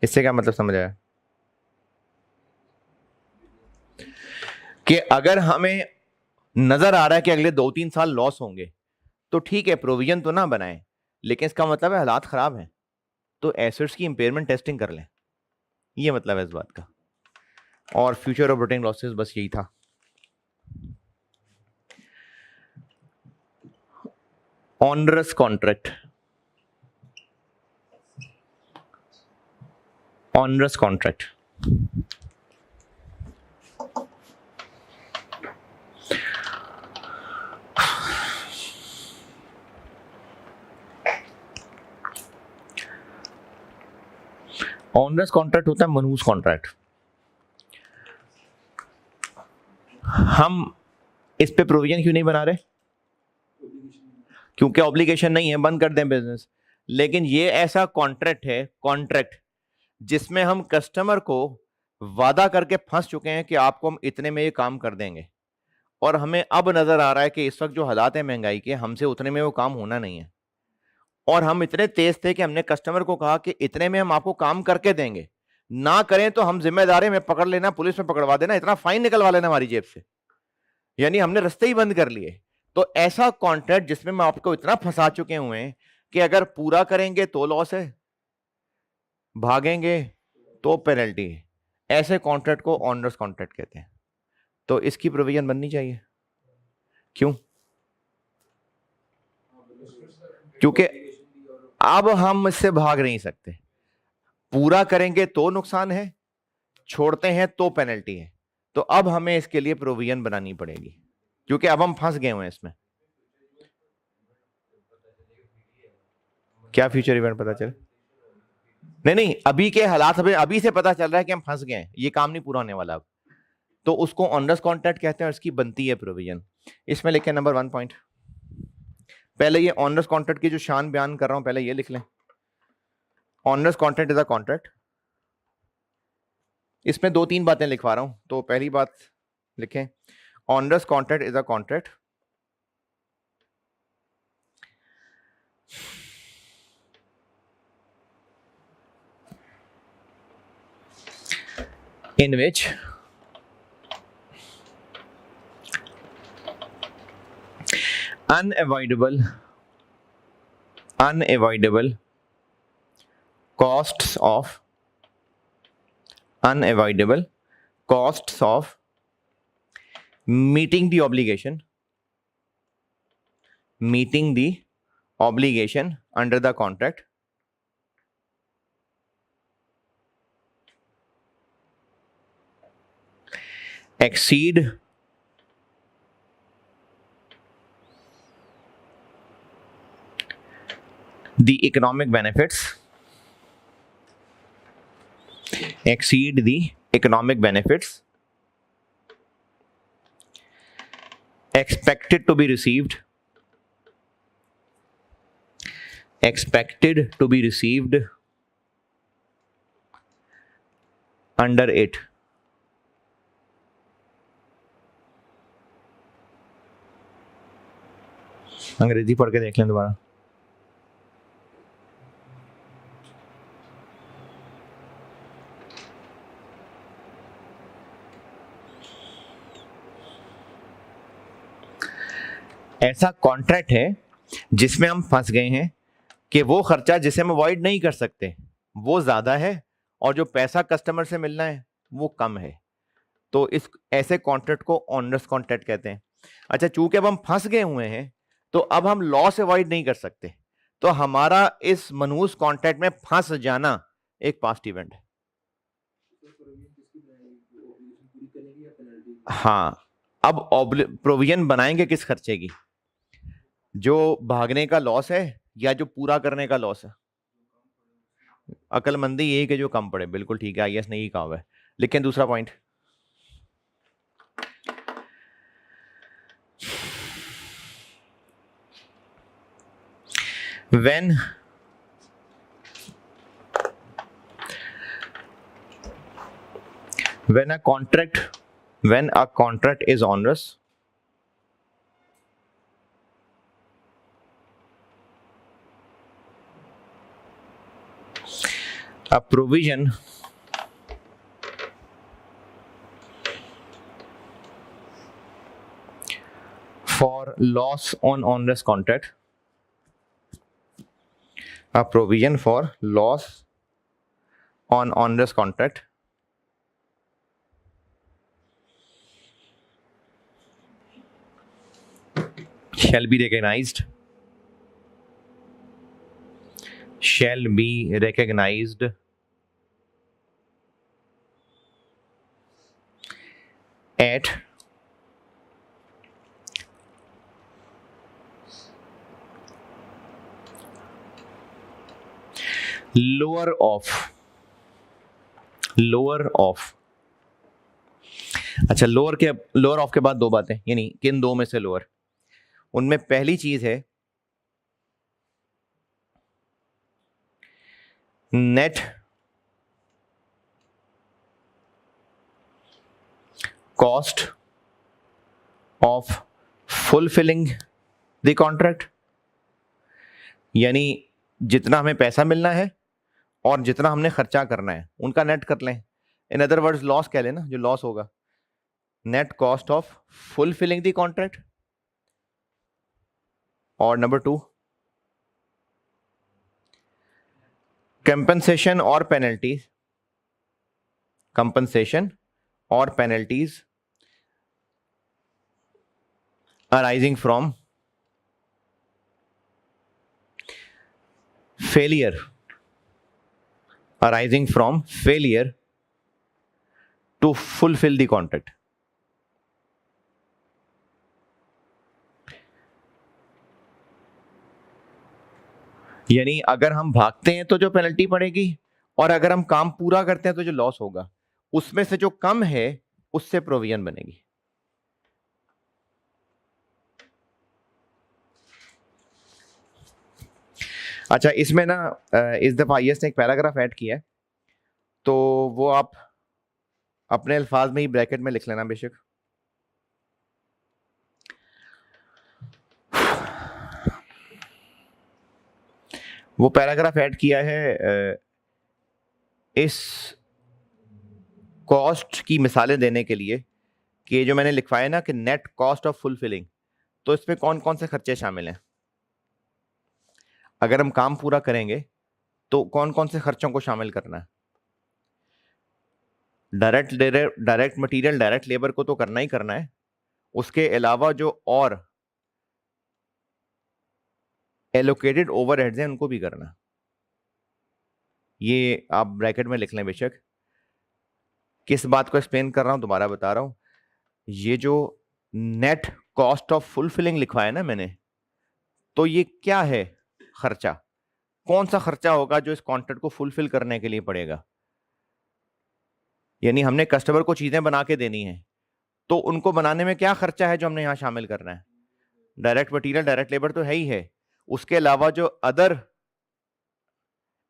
इससे क्या मतलब समझ आया? कि अगर हमें नजर आ रहा है कि अगले 2-3 साल लॉस होंगे, तो ठीक है प्रोविजन तो ना बनाएं, लेकिन इसका मतलब है हालात खराब हैं, तो एसेट्स की इंपेयरमेंट टेस्टिंग कर लें, ये मतलब है इस बात का। और फ्यूचर ऑपरेटिंग लॉसेस बस यही था। Onerous contract, onerous contract onerous contract होता है मनहूस कॉन्ट्रैक्ट। हम इस पे प्रोविजन क्यों नहीं बना रहे? क्योंकि ऑब्लिगेशन नहीं है, बंद कर दें बिजनेस। लेकिन ये ऐसा कॉन्ट्रैक्ट है, कॉन्ट्रैक्ट जिसमें हम कस्टमर को वादा करके फंस चुके हैं कि आपको हम इतने में ये काम कर देंगे, और हमें अब नजर आ रहा है कि इस वक्त जो हालात है महंगाई के, हमसे उतने में वो काम होना नहीं है, और हम इतने तेज थे कि हमने कस्टमर को कहा कि इतने में हम आपको काम करके देंगे, ना करें तो हम जिम्मेदारी में पकड़ लेना, पुलिस में पकड़वा देना, इतना फाइन निकलवा लेना हमारी जेब से, यानी हमने रास्ते ही बंद कर लिए। तो ऐसा कॉन्ट्रैक्ट जिसमें हम आपको इतना फंसा चुके हुए हैं कि अगर पूरा करेंगे तो लॉस है, भागेंगे तो पेनल्टी है, ऐसे कॉन्ट्रैक्ट को ऑनरस कॉन्ट्रैक्ट कहते हैं। तो इसकी प्रोविजन बननी चाहिए। क्यों? क्योंकि अब हम इससे भाग नहीं सकते, पूरा करेंगे तो नुकसान है, छोड़ते हैं तो पेनल्टी है। तो अब हमें इसके लिए प्रोविजन बनानी पड़ेगी, क्योंकि अब हम फंस गए हुए हैं इसमें। क्या फ्यूचर इवेंट पता चले? नहीं, अभी के हालात हमें अभी से पता चल रहा है कि हम फंस गए हैं, ये काम नहीं पूरा होने वाला अब, तो उसको ऑनरस कॉन्ट्रैक्ट कहते हैं और इसकी बनती है प्रोविजन। इसमें लिखें नंबर 1 पॉइंट, पहले ये ऑनरस कॉन्ट्रैक्ट की जो शान बयान कर रहा हूं पहले ये लिख लें। Onerous contract is a contract, इसमें 2-3 बातें लिखवा रहा हूं। तो पहली बात लिखें, onerous contract is a contract in which unavoidable unavoidable costs of meeting the obligation under the contract exceed the economic benefits expected to be received under it. अंग्रेजी पढ़ के देख लें दोबारा. ऐसा कॉन्ट्रैक्ट है जिसमें हम फंस गए हैं कि वो खर्चा जिसे हम अवॉइड नहीं कर सकते वो ज्यादा है और जो पैसा कस्टमर से मिलना है वो कम है, तो इस ऐसे कॉन्ट्रैक्ट को ऑनरस कॉन्ट्रैक्ट कहते हैं. अच्छा, चूंकि अब हम फंस गए हुए हैं तो अब हम लॉस अवॉइड नहीं कर सकते, तो हमारा इस मनहूस कॉन्ट्रैक्ट में फंस जाना एक पास्ट इवेंट है. हाँ, अब प्रोविजन बनाएंगे किस खर्चे की, जो भागने का लॉस है या जो पूरा करने का लॉस है. अकलमंदी यही कि जो कम पड़े. बिल्कुल ठीक है, आईएएस ने यही कहा हुआ है. लेकिन दूसरा point, when a contract is onerous, a provision for loss on onerous contract shall be recognized at lower of. अच्छा, लोअर ऑफ के बाद दो बातें, यानी किन दो में से लोअर. उनमें पहली चीज है net cost of fulfilling the contract, यानी जितना हमें पैसा मिलना है और जितना हमने खर्चा करना है उनका नेट कर लें. इन अदर वर्ड्स लॉस कह लेना, जो लॉस होगा, net cost of fulfilling the contract. और नंबर 2, कंपनसेशन और penalties arising from failure to fulfill the contract. यानी अगर हम भागते हैं तो जो पेनल्टी पड़ेगी और अगर हम काम पूरा करते हैं तो जो लॉस होगा, उसमें से जो कम है उससे प्रोविजन बनेगी. अच्छा, इसमें ना इस दफा आईएएस ने एक पैराग्राफ ऐड किया है, तो वो आप अपने अल्फाज में ही ब्रैकेट में लिख लेना बेशक. वो पैराग्राफ ऐड किया है इस कॉस्ट की मिसालें देने के लिए कि जो मैंने लिखवाया ना कि नेट कॉस्ट ऑफ फुलफिलिंग, तो इसमें कौन कौन से खर्चे शामिल हैं. अगर हम काम पूरा करेंगे तो कौन कौन से खर्चों को शामिल करना है? डायरेक्ट मटेरियल, डायरेक्ट लेबर को तो करना ही करना है, उसके अलावा जो और एलोकेटेड ओवरहेड्स हैं उनको भी करना। ये आप ब्रैकेट में लिख लें बेशक। किस बात को एक्सप्लेन कर रहा हूं, दोबारा बता रहा हूं। ये जो नेट कॉस्ट ऑफ फुलफिलिंग लिखा है ना मैंने, तो ये क्या है? खर्चा। कौन सा खर्चा होगा जो इस कॉन्ट्रैक्ट को फुलफिल करने के लिए पड़ेगा? यानी हमने कस्टमर को चीजें बना के देनी है, तो उनको बनाने में क्या खर्चा है जो हमने यहां शामिल करना है? डायरेक्ट मटीरियल, डायरेक्ट लेबर तो है ही है, उसके अलावा जो अदर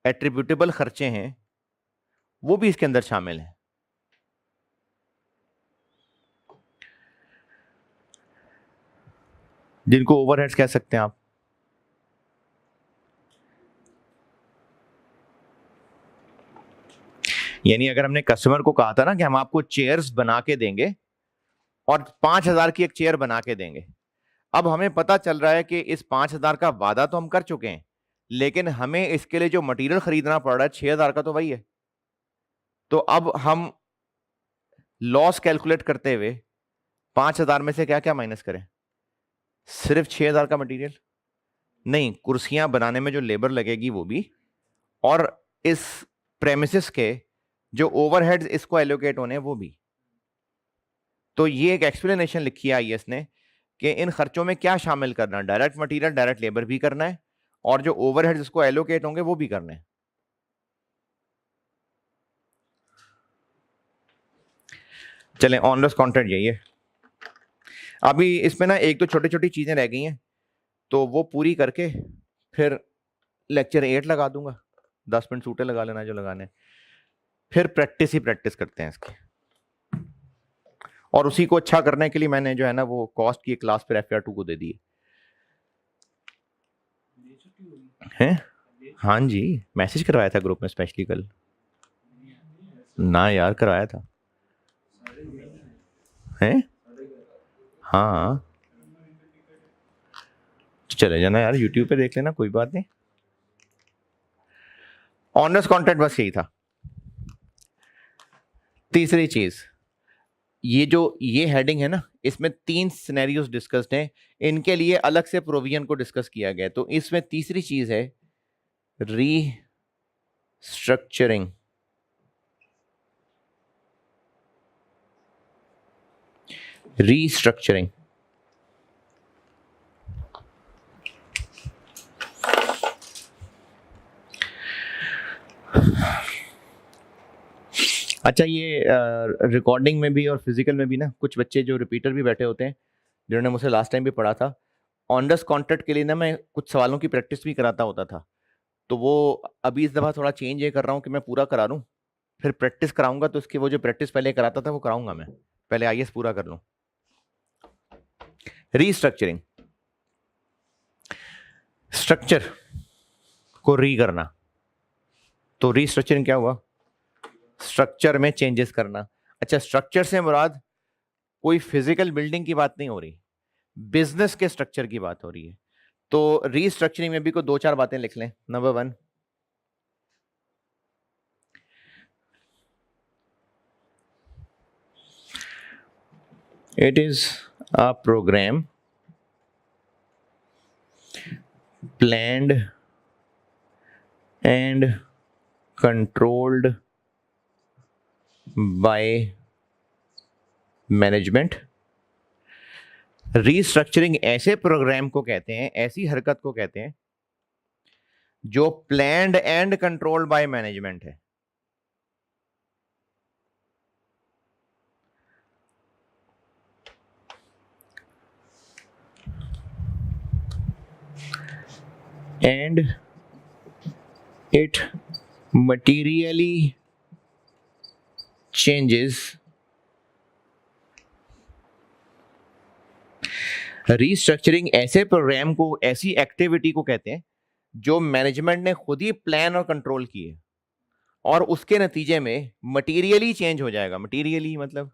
एट्रीब्यूटेबल खर्चे हैं वो भी इसके अंदर शामिल हैं। जिनको ओवरहेड्स कह सकते हैं आप। यानी अगर हमने कस्टमर को कहा था ना कि हम आपको चेयर्स बना के देंगे और 5,000 की एक चेयर बना के देंगे, अब हमें पता चल रहा है कि इस 5,000 का वादा तो हम कर चुके हैं, लेकिन हमें इसके लिए जो मटेरियल खरीदना पड़ रहा है 6,000 का तो वही है। तो अब हम लॉस कैलकुलेट करते हुए 5,000 में से क्या क्या माइनस करें? सिर्फ 6,000 का मटेरियल नहीं, कुर्सियां बनाने में जो लेबर लगेगी वो भी, और इस प्रेमिसेस के जो ओवरहेड्स इसको एलोकेट होने वो भी। तो ये एक एक्सप्लेनेशन लिखी है आईएएस ने कि इन खर्चों में क्या शामिल करना है, डायरेक्ट मटेरियल, डायरेक्ट लेबर भी करना है, और जो ओवरहेड्स इसको एलोकेट होंगे वो भी करने हैं। चलें, ऑनलेस कॉन्ट्रैक्ट यही है। अभी इसमें ना एक तो छोटी छोटी चीजें रह गई हैं, तो वो पूरी करके फिर लेक्चर 8 लगा दूंगा। 10 मिनट सूटे लगा लेना जो लगाने, फिर प्रैक्टिस ही प्रैक्टिस करते हैं इसकी। और उसी को अच्छा करने के लिए मैंने जो है ना वो कॉस्ट की क्लास फिर FR2 को दे दी है। हाँ जी, मैसेज करवाया था ग्रुप में स्पेशली कल। ना यार, करवाया था हैं। हाँ चले जाना यार, यूट्यूब पे देख लेना, कोई बात नहीं। ऑनर्स कॉन्ट्रैक्ट बस यही था। तीसरी चीज, ये हेडिंग है ना, इसमें 3 सिनेरियोस डिस्कस्ड हैं, इनके लिए अलग से प्रोविजन को डिस्कस किया गया। तो इसमें तीसरी चीज है रीस्ट्रक्चरिंग। रीस्ट्रक्चरिंग अच्छा, ये रिकॉर्डिंग में भी और फिजिकल में भी ना कुछ बच्चे जो रिपीटर भी बैठे होते हैं, जिन्होंने मुझसे लास्ट टाइम भी पढ़ा था, ऑनर्स कॉन्ट्रैक्ट के लिए ना मैं कुछ सवालों की प्रैक्टिस भी कराता होता था। तो वो अभी इस दफ़ा थोड़ा चेंज ये कर रहा हूँ कि मैं पूरा करा लूँ, फिर प्रैक्टिस कराऊंगा। तो उसकी वो जो प्रैक्टिस पहले कराता था वो कराऊंगा मैं, पहले आईएएस पूरा कर लूँ। रीस्ट्रक्चरिंग, स्ट्रक्चर को री करना। तो रीस्ट्रक्चरिंग क्या हुआ? स्ट्रक्चर में चेंजेस करना। अच्छा, स्ट्रक्चर से मुराद कोई फिजिकल बिल्डिंग की बात नहीं हो रही, बिजनेस के स्ट्रक्चर की बात हो रही है। तो रीस्ट्रक्चरिंग में भी कोई 2-4 बातें लिख लें। Number 1, it is a program planned and controlled by management. Restructuring ऐसे प्रोग्राम को कहते हैं, ऐसी हरकत को कहते हैं जो planned and controlled by management है। and it materially changes। Restructuring ऐसे प्रोग्राम को, ऐसी एक्टिविटी को कहते हैं जो मैनेजमेंट ने खुद ही प्लान और कंट्रोल किए, और उसके नतीजे में मटीरियली चेंज हो जाएगा। मटीरियली मतलब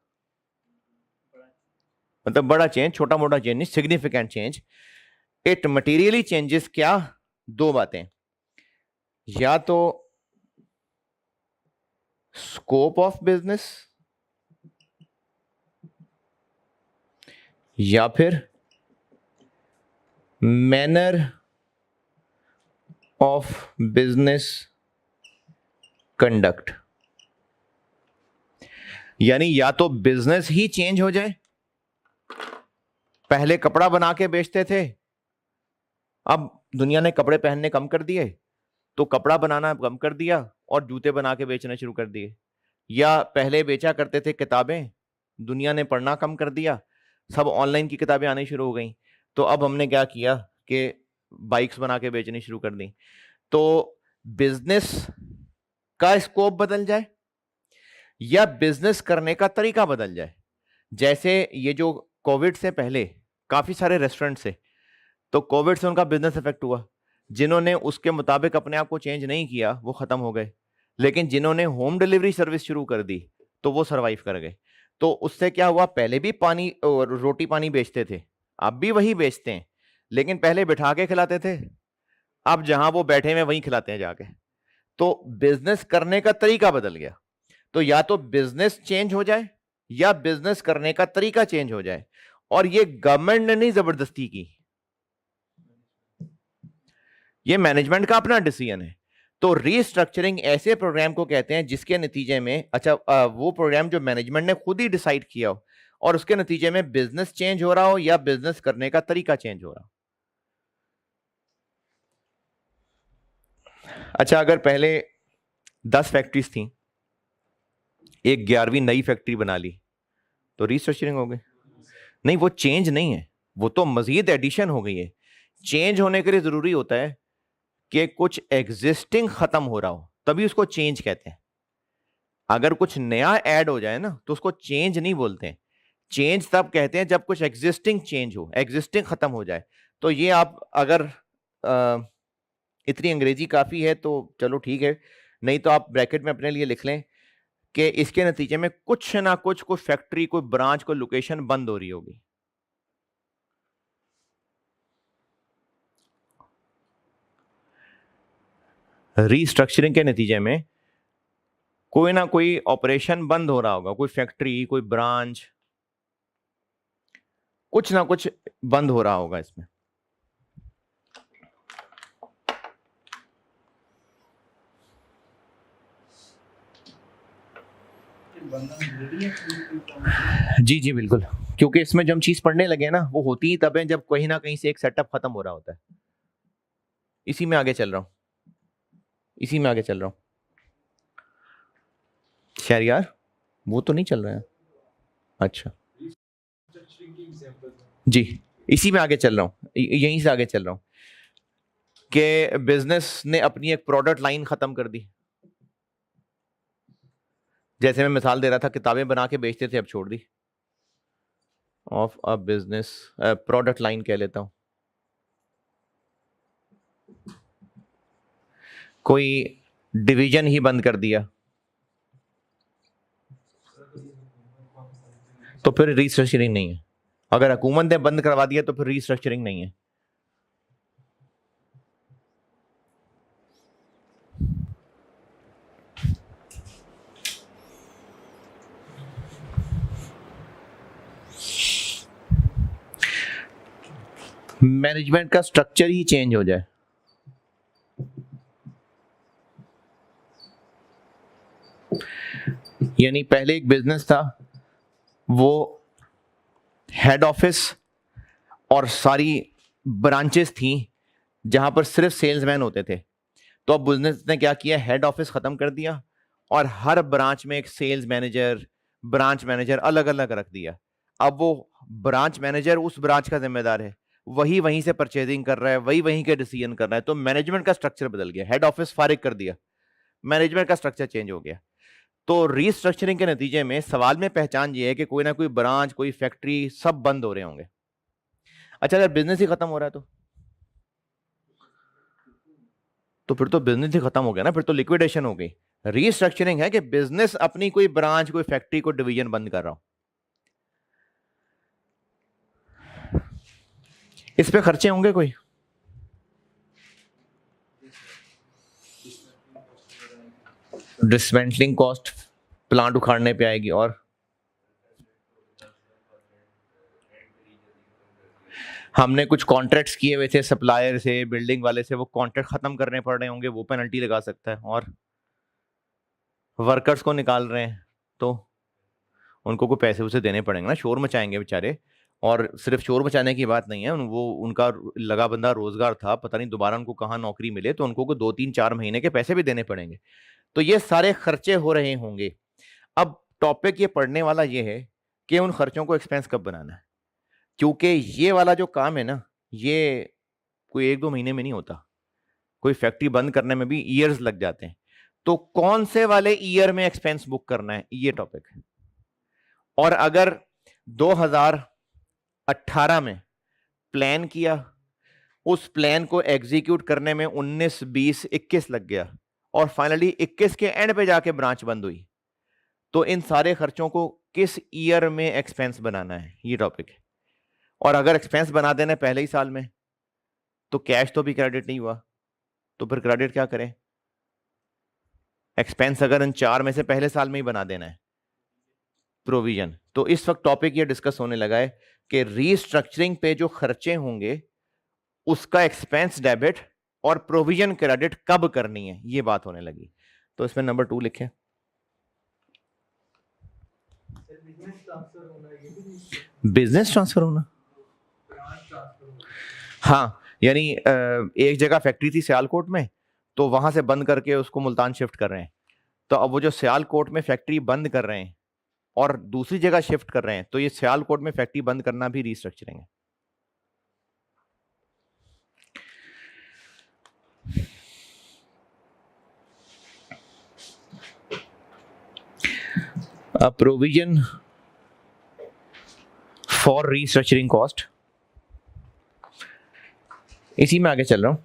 बड़ा चेंज, छोटा मोटा चेंज नहीं, significant change. It materially changes क्या? दो बातें, या तो स्कोप ऑफ बिजनेस या फिर मैनर ऑफ बिजनेस कंडक्ट। यानी या तो बिजनेस ही चेंज हो जाए, पहले कपड़ा बना के बेचते थे, अब दुनिया ने कपड़े पहनने कम कर दिए तो कपड़ा बनाना कम कर दिया और जूते बना के बेचना शुरू कर दिए। या पहले बेचा करते थे किताबें, दुनिया ने पढ़ना कम कर दिया, सब ऑनलाइन की किताबें आनी शुरू हो गई, तो अब हमने क्या किया कि बाइक्स बना के बेचनी शुरू कर दी। तो बिजनेस का स्कोप बदल जाए या बिजनेस करने का तरीका बदल जाए। जैसे ये जो कोविड से पहले काफी सारे रेस्टोरेंट से, तो कोविड से उनका बिजनेस इफेक्ट हुआ, जिन्होंने उसके मुताबिक अपने आप को चेंज नहीं किया वो खत्म हो गए, लेकिन जिन्होंने होम डिलीवरी सर्विस शुरू कर दी तो वो सरवाइव कर गए। तो उससे क्या हुआ, पहले भी पानी और रोटी पानी बेचते थे, अब भी वही बेचते हैं, लेकिन पहले बिठा के खिलाते थे, अब जहां वो बैठे हुए वहीं खिलाते हैं जाके। तो बिजनेस करने का तरीका बदल गया। तो या तो बिजनेस चेंज हो जाए या बिजनेस करने का तरीका चेंज हो जाए, और ये गवर्नमेंट ने नहीं जबरदस्ती की, ये मैनेजमेंट का अपना डिसीजन है। तो रीस्ट्रक्चरिंग ऐसे प्रोग्राम को कहते हैं जिसके नतीजे में वो प्रोग्राम जो मैनेजमेंट ने खुद ही डिसाइड किया हो और उसके नतीजे में बिजनेस चेंज हो रहा हो या बिजनेस करने का तरीका चेंज हो रहा हो। अच्छा, अगर पहले 10 फैक्ट्रीज थी, एक 11वीं नई फैक्ट्री बना ली, तो रीस्ट्रक्चरिंग हो गई? नहीं, वो चेंज नहीं है, वो तो मजीद एडिशन हो गई है। चेंज होने के लिए जरूरी होता है कि कुछ एग्जिस्टिंग खत्म हो रहा हो, तभी उसको चेंज कहते हैं। अगर कुछ नया ऐड हो जाए ना तो उसको चेंज नहीं बोलते हैं, चेंज तब कहते हैं जब कुछ एग्जिस्टिंग चेंज हो, एग्जिस्टिंग खत्म हो जाए। तो ये आप अगर इतनी अंग्रेजी काफी है तो चलो ठीक है, नहीं तो आप ब्रैकेट में अपने लिए लिख लें कि इसके नतीजे में कुछ ना कुछ, कोई फैक्ट्री, कोई ब्रांच, कोई लोकेशन बंद हो रही होगी। रीस्ट्रक्चरिंग के नतीजे में कोई ना कोई ऑपरेशन बंद हो रहा होगा, कोई फैक्ट्री, कोई ब्रांच, कुछ ना कुछ बंद हो रहा होगा इसमें। जी जी बिल्कुल, क्योंकि इसमें जब हम चीज पढ़ने लगे ना, वो होती ही तब है जब कहीं ना कहीं से एक सेटअप खत्म हो रहा होता है। इसी में आगे चल रहा हूं, इसी में आगे चल रहा हूं। खैर यार, वो तो नहीं चल रहा है। अच्छा जी, इसी में आगे चल रहा हूं, यहीं से आगे चल रहा हूं कि बिजनेस ने अपनी एक प्रोडक्ट लाइन खत्म कर दी। जैसे मैं मिसाल दे रहा था, किताबें बना के बेचते थे, अब छोड़ दी। Of a business, product line कह लेता हूं। कोई डिवीजन ही बंद कर दिया तो फिर रीस्ट्रक्चरिंग नहीं है। अगर हुकूमत ने बंद करवा दिया तो फिर रीस्ट्रक्चरिंग नहीं है। मैनेजमेंट का स्ट्रक्चर ही चेंज हो जाए। यानी पहले एक बिजनेस था, वो हेड ऑफिस और सारी ब्रांचेस थी जहां पर सिर्फ सेल्समैन होते थे। तो अब बिजनेस ने क्या किया, हेड ऑफिस खत्म कर दिया और हर ब्रांच में एक सेल्स मैनेजर, ब्रांच मैनेजर अलग अलग रख दिया। अब वो ब्रांच मैनेजर उस ब्रांच का जिम्मेदार है, वही वहीं से परचेजिंग कर रहा है, वही वहीं के डिसीजन कर रहा है। तो मैनेजमेंट का स्ट्रक्चर बदल गया, हेड ऑफिस फारिग कर दिया, मैनेजमेंट का स्ट्रक्चर चेंज हो गया। तो रीस्ट्रक्चरिंग के नतीजे में सवाल में पहचान ये है कि कोई ना कोई ब्रांच, कोई फैक्ट्री, सब बंद हो रहे होंगे। अच्छा, अगर बिजनेस ही खत्म हो रहा है तो फिर तो बिजनेस ही खत्म हो गया ना, फिर तो लिक्विडेशन हो गई। रीस्ट्रक्चरिंग है कि बिजनेस अपनी कोई ब्रांच, कोई फैक्ट्री, कोई डिवीजन बंद कर रहा हो। इस पे खर्चे होंगे कोई? डिसमेंटलिंग कॉस्ट प्लांट उखाड़ने पे आएगी, और हमने कुछ कॉन्ट्रैक्ट्स किए हुए थे सप्लायर से, बिल्डिंग वाले से, वो कॉन्ट्रैक्ट खत्म करने पड़ रहे होंगे, वो पेनल्टी लगा सकता है। और वर्कर्स को निकाल रहे हैं तो उनको को पैसे उसे देने पड़ेंगे ना, शोर मचाएंगे बेचारे। और सिर्फ शोर मचाने की बात नहीं है, वो उनका लगा बंदा रोजगार था, पता नहीं दोबारा उनको कहाँ नौकरी मिले, तो उनको को 2 3 4 महीने के पैसे भी देने पड़ेंगे। तो ये सारे खर्चे हो रहे होंगे। अब टॉपिक ये पढ़ने वाला ये है कि उन खर्चों को एक्सपेंस कब बनाना है, क्योंकि ये वाला जो काम है ना, ये कोई 1 2 महीने में नहीं होता, कोई फैक्ट्री बंद करने में भी ईयर्स लग जाते हैं। तो कौन से वाले ईयर में एक्सपेंस बुक करना है, ये टॉपिक है। और अगर 2018 में प्लान किया, उस प्लान को एग्जीक्यूट करने में 19 20 21 लग गया, और फाइनली 21 के एंड पे जाके ब्रांच बंद हुई, तो इन सारे खर्चों को किस ईयर में एक्सपेंस बनाना है, ये टॉपिक है। और अगर एक्सपेंस बना देना पहले ही साल में, तो कैश तो भी क्रेडिट नहीं हुआ, तो फिर क्रेडिट क्या करें? एक्सपेंस अगर इन 4 में से पहले साल में ही बना देना है, प्रोविजन। तो इस वक्त टॉपिक ये डिस्कस होने लगा है कि रीस्ट्रक्चरिंग पे जो खर्चे होंगे उसका एक्सपेंस डेबिट और प्रोविजन क्रेडिट कब करनी है, ये बात होने लगी। तो इसमें नंबर 2 लिखें, बिजनेस ट्रांसफर होना। हाँ, यानी एक जगह फैक्ट्री थी सियालकोट में, तो वहां से बंद करके उसको मुल्तान शिफ्ट कर रहे हैं। तो अब वो जो सियालकोट में फैक्ट्री बंद कर रहे हैं और दूसरी जगह शिफ्ट कर रहे हैं, तो ये सियालकोट में फैक्ट्री बंद करना भी रीस्ट्रक्चरिंग है। A provision for restructuring cost, इसी में आगे चल रहा हूं।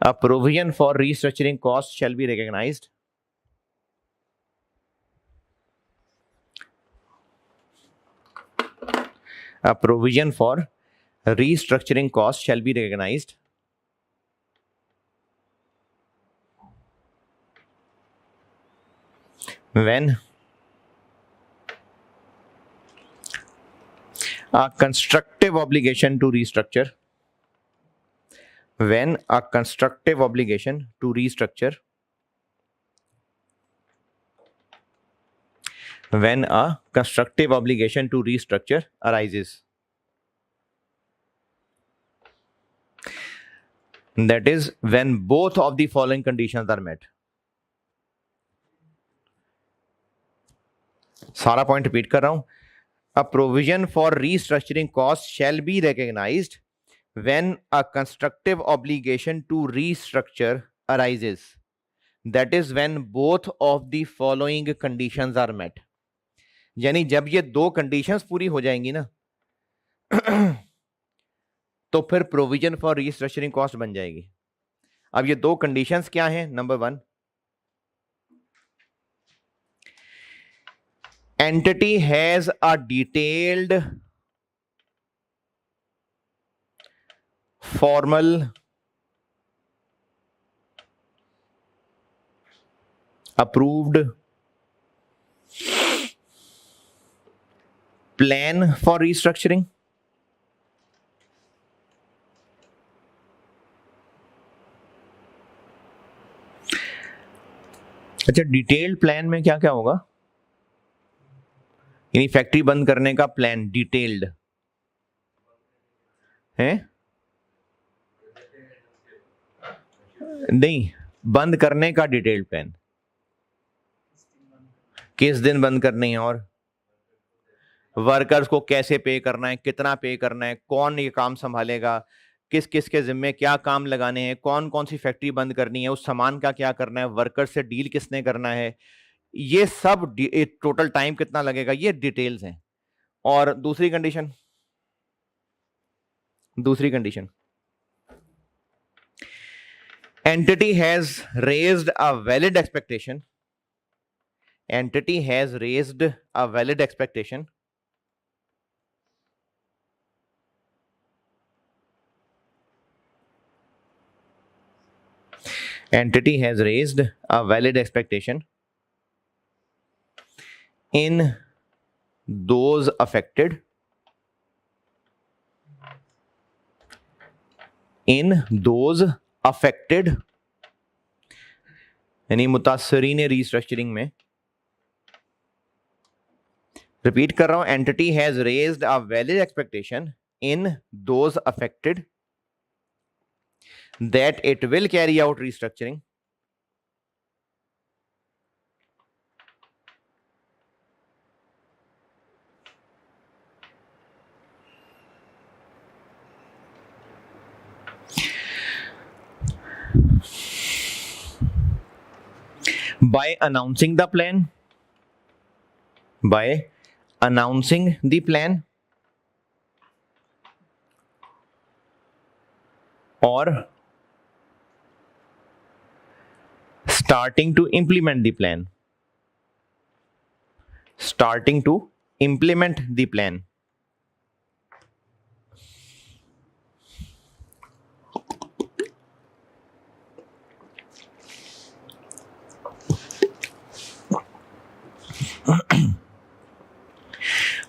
A provision for restructuring cost shall be recognized a provision for restructuring cost shall be recognized when a constructive obligation to restructure when a constructive obligation to restructure when a constructive obligation to restructure arises, that is when both of the following conditions are met. सारा पॉइंट रिपीट कर रहा हूं। A provision for restructuring costs shall be recognized when a constructive obligation to restructure arises, that is when both of the following conditions are met. यानी जब ये 2 कंडीशंस पूरी हो जाएंगी ना तो फिर प्रोविजन फॉर रीस्ट्रक्चरिंग कॉस्ट बन जाएगी। अब ये 2 कंडीशंस क्या हैं? Number 1, entity has a detailed formal approved plan for restructuring, अच्छा, डिटेल्ड प्लान में क्या क्या होगा? यानी फैक्ट्री बंद करने का प्लान डिटेल्ड है? नहीं, बंद करने का डिटेल्ड प्लान, किस दिन बंद करनी है, और वर्कर्स को कैसे पे करना है, कितना पे करना है, कौन ये काम संभालेगा, किस किस के जिम्मे क्या काम लगाने हैं, कौन कौन सी फैक्ट्री बंद करनी है, उस सामान का क्या करना है, वर्कर से डील किसने करना है, ये सब टोटल टाइम कितना लगेगा, ये डिटेल्स हैं। और दूसरी condition entity has raised a valid expectation, entity has raised a valid expectation entity has raised a valid expectation in those affected यानी मुतासरीन रीस्ट्रक्चरिंग में, रिपीट कर रहा हूं, entity has raised a valid expectation in those affected that it will carry out restructuring by announcing the plan or starting to implement the plan.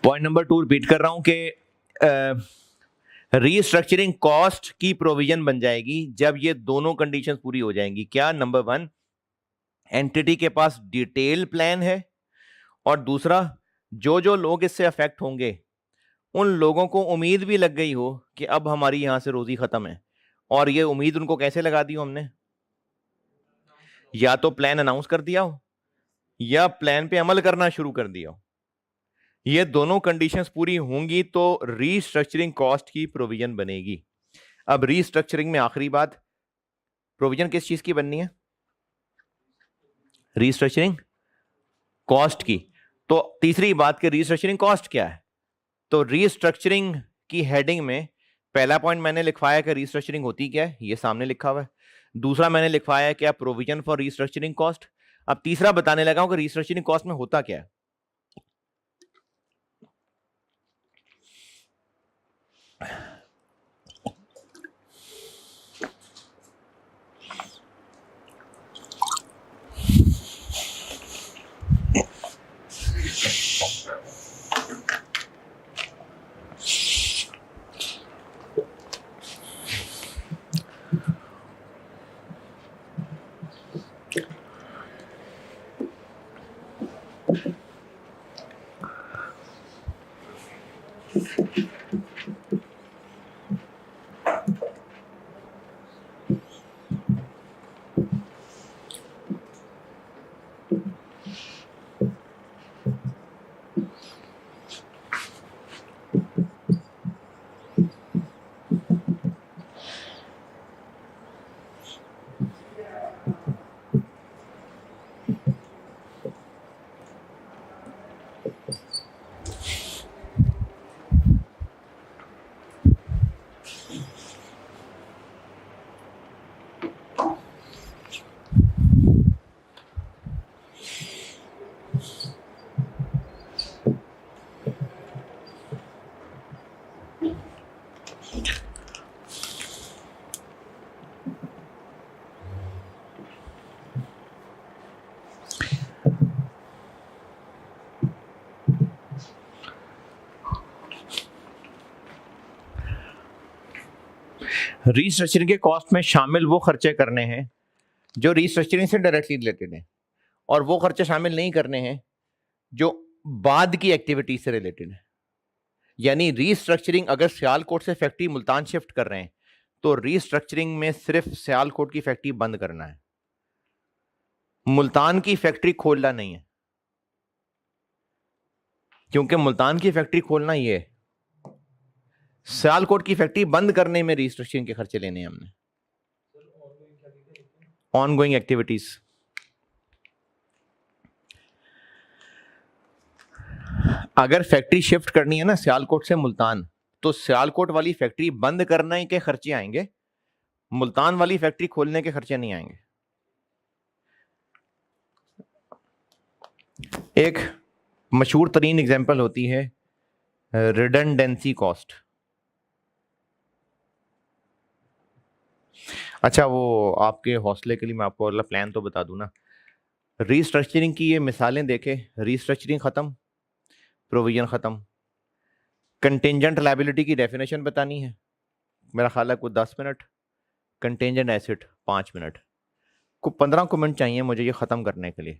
Point number 2 repeat कर रहा हूं कि रीस्ट्रक्चरिंग कॉस्ट की प्रोविजन बन जाएगी जब ये दोनों कंडीशंस पूरी हो जाएंगी। क्या? नंबर 1, एंटिटी के पास डिटेल प्लान है, और दूसरा, जो जो लोग इससे अफेक्ट होंगे उन लोगों को उम्मीद भी लग गई हो कि अब हमारी यहां से रोजी खत्म है। और ये उम्मीद उनको कैसे लगा दी हो हमने? या तो प्लान अनाउंस कर दिया हो या प्लान पे अमल करना शुरू कर दिया हो। ये दोनों कंडीशंस पूरी होंगी तो रीस्ट्रक्चरिंग कॉस्ट की प्रोविजन बनेगी। अब रीस्ट्रक्चरिंग में आखिरी बात, प्रोविजन किस चीज की बननी है? रीस्ट्रक्चरिंग कॉस्ट की। तो तीसरी बात कि रीस्ट्रक्चरिंग कॉस्ट क्या है, तो रीस्ट्रक्चरिंग की हेडिंग में पहला पॉइंट मैंने लिखवाया कि रीस्ट्रक्चरिंग होती क्या है, ये सामने लिखा हुआ है। दूसरा मैंने लिखवाया क्या? Provision for restructuring cost. अब तीसरा बताने लगा हूं कि रीस्ट्रक्चरिंग कॉस्ट में होता क्या है। रीस्ट्रक्चरिंग के कॉस्ट में शामिल वो खर्चे करने हैं जो रीस्ट्रक्चरिंग से डायरेक्टली रिलेटेड हैं, और वो खर्चे शामिल नहीं करने हैं जो बाद की एक्टिविटी से रिलेटेड है। यानी रीस्ट्रक्चरिंग अगर सियालकोट से फैक्ट्री मुल्तान शिफ्ट कर रहे हैं तो रीस्ट्रक्चरिंग में सिर्फ सियालकोट की फैक्ट्री बंद करना है, मुल्तान की फैक्ट्री खोलना नहीं है। क्योंकि मुल्तान की फैक्ट्री खोलना ही है, सियालकोट की फैक्ट्री बंद करने में रीस्ट्रक्चरिंग के खर्चे लेने हैं हमने। ऑनगोइंग एक्टिविटीज, अगर फैक्ट्री शिफ्ट करनी है ना सियालकोट से मुल्तान, तो सियालकोट वाली फैक्ट्री बंद करने के खर्चे आएंगे, मुल्तान वाली फैक्ट्री खोलने के खर्चे नहीं आएंगे। एक मशहूर तरीन एग्जांपल होती है रिडंडेंसी कॉस्ट। अच्छा, वो आपके हौसले के लिए मैं आपको अगला प्लान तो बता दूं ना, रीस्ट्रक्चरिंग की ये मिसालें देखें, रीस्ट्रक्चरिंग ख़त्म, प्रोविजन ख़त्म। कंटेंजेंट लायबिलिटी की डेफिनेशन बतानी है, मेरा ख्याल है कुछ 10 मिनट, कंटेंजेंट एसेट 5 मिनट, को 15 मिनट चाहिए मुझे ये ख़त्म करने के लिए।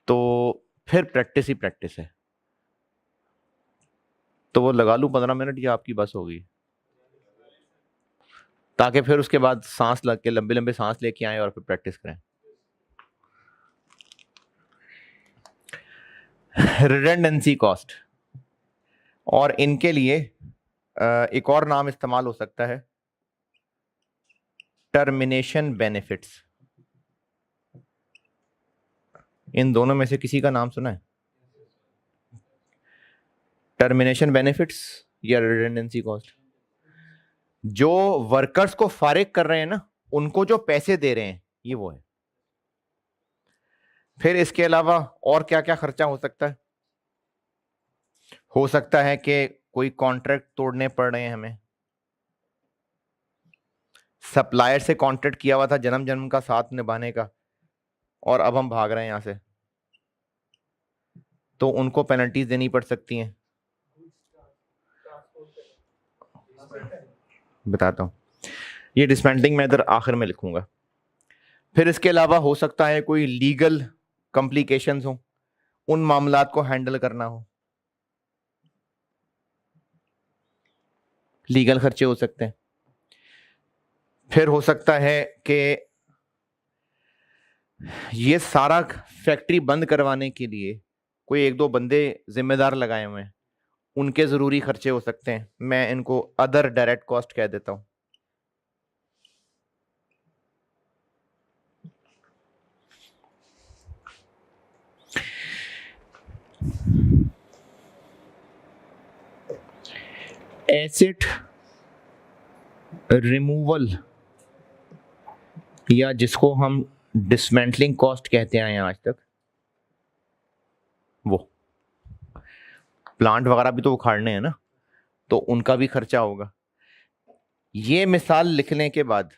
तो फिर प्रैक्टिस ही प्रैक्टिस है, तो वो लगा लूँ 15 मिनट, या आपकी बस होगी, ताकि फिर उसके बाद सांस लग के लंबे लंबे सांस लेके आए और फिर प्रैक्टिस करें। रिडंडेंसी कॉस्ट, और इनके लिए एक और नाम इस्तेमाल हो सकता है, टर्मिनेशन बेनिफिट्स। इन दोनों में से किसी का नाम सुना है? टर्मिनेशन बेनिफिट्स या रिडंडेंसी कॉस्ट? जो वर्कर्स को फारिग कर रहे हैं ना, उनको जो पैसे दे रहे हैं, ये वो है। फिर इसके अलावा और क्या क्या खर्चा हो सकता है? हो सकता है कि कोई कॉन्ट्रैक्ट तोड़ने पड़ रहे हैं हमें, सप्लायर से कॉन्ट्रैक्ट किया हुआ था जन्म जन्म का साथ निभाने का, और अब हम भाग रहे हैं यहां से, तो उनको पेनल्टीज देनी पड़ सकती हैं। बताता हूं, ये डिसमेंटलिंग मैं इधर आखिर में लिखूंगा। फिर इसके अलावा हो सकता है कोई लीगल कॉम्प्लिकेशंस हो, उन मामलात को हैंडल करना हो, लीगल खर्चे हो सकते हैं। फिर हो सकता है कि ये सारा फैक्ट्री बंद करवाने के लिए कोई एक दो बंदे जिम्मेदार लगाए हुए हैं, उनके जरूरी खर्चे हो सकते हैं, मैं इनको अदर डायरेक्ट कॉस्ट कह देता हूं। एसेट रिमूवल, या जिसको हम डिसमेंटलिंग कॉस्ट कहते हैं आज तक, वो प्लांट वगैरह भी तो उखाड़ने हैं ना, तो उनका भी खर्चा होगा। ये मिसाल लिखने के बाद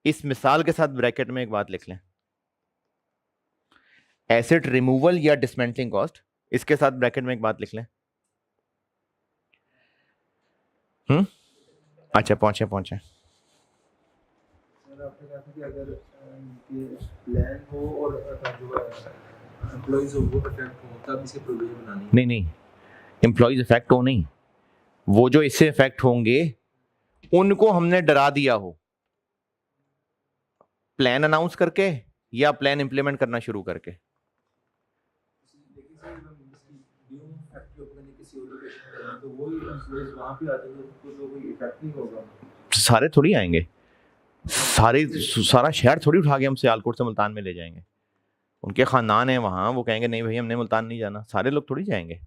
इस मिसाल के साथ ब्रैकेट में एक बात लिख लें, एसेट रिमूवल या डिसमेंटलिंग कॉस्ट, इसके साथ ब्रैकेट में एक बात लिख लें। अच्छा, पहुंचे। सर आपने कहा था कि अगर इनके प्लान हो और जो एम्प्लॉइज हो वो अफेक्ट हो तब इसे प्रोविजन बनानी है। नहीं, एम्प्लॉइज इफेक्ट हो नहीं, वो जो इससे इफेक्ट होंगे उनको हमने डरा दिया हो, प्लान अनाउंस करके या प्लान इंप्लीमेंट करना शुरू करके। लेकिन सर ड्यू फैक्ट्री ओपन किसी और लोकेशन पे तो वही एम्प्लॉइज वहां पे आते हैं तो कोई इफेक्ट नहीं होगा। सारे थोड़ी आएंगे, सारा शहर थोड़ी उठा के हम सियालकोट से मुल्तान में ले जाएंगे। उनके खानदान है वहां, वो कहेंगे नहीं भाई हमने मुल्तान नहीं जाना, सारे लोग थोड़ी जाएंगे।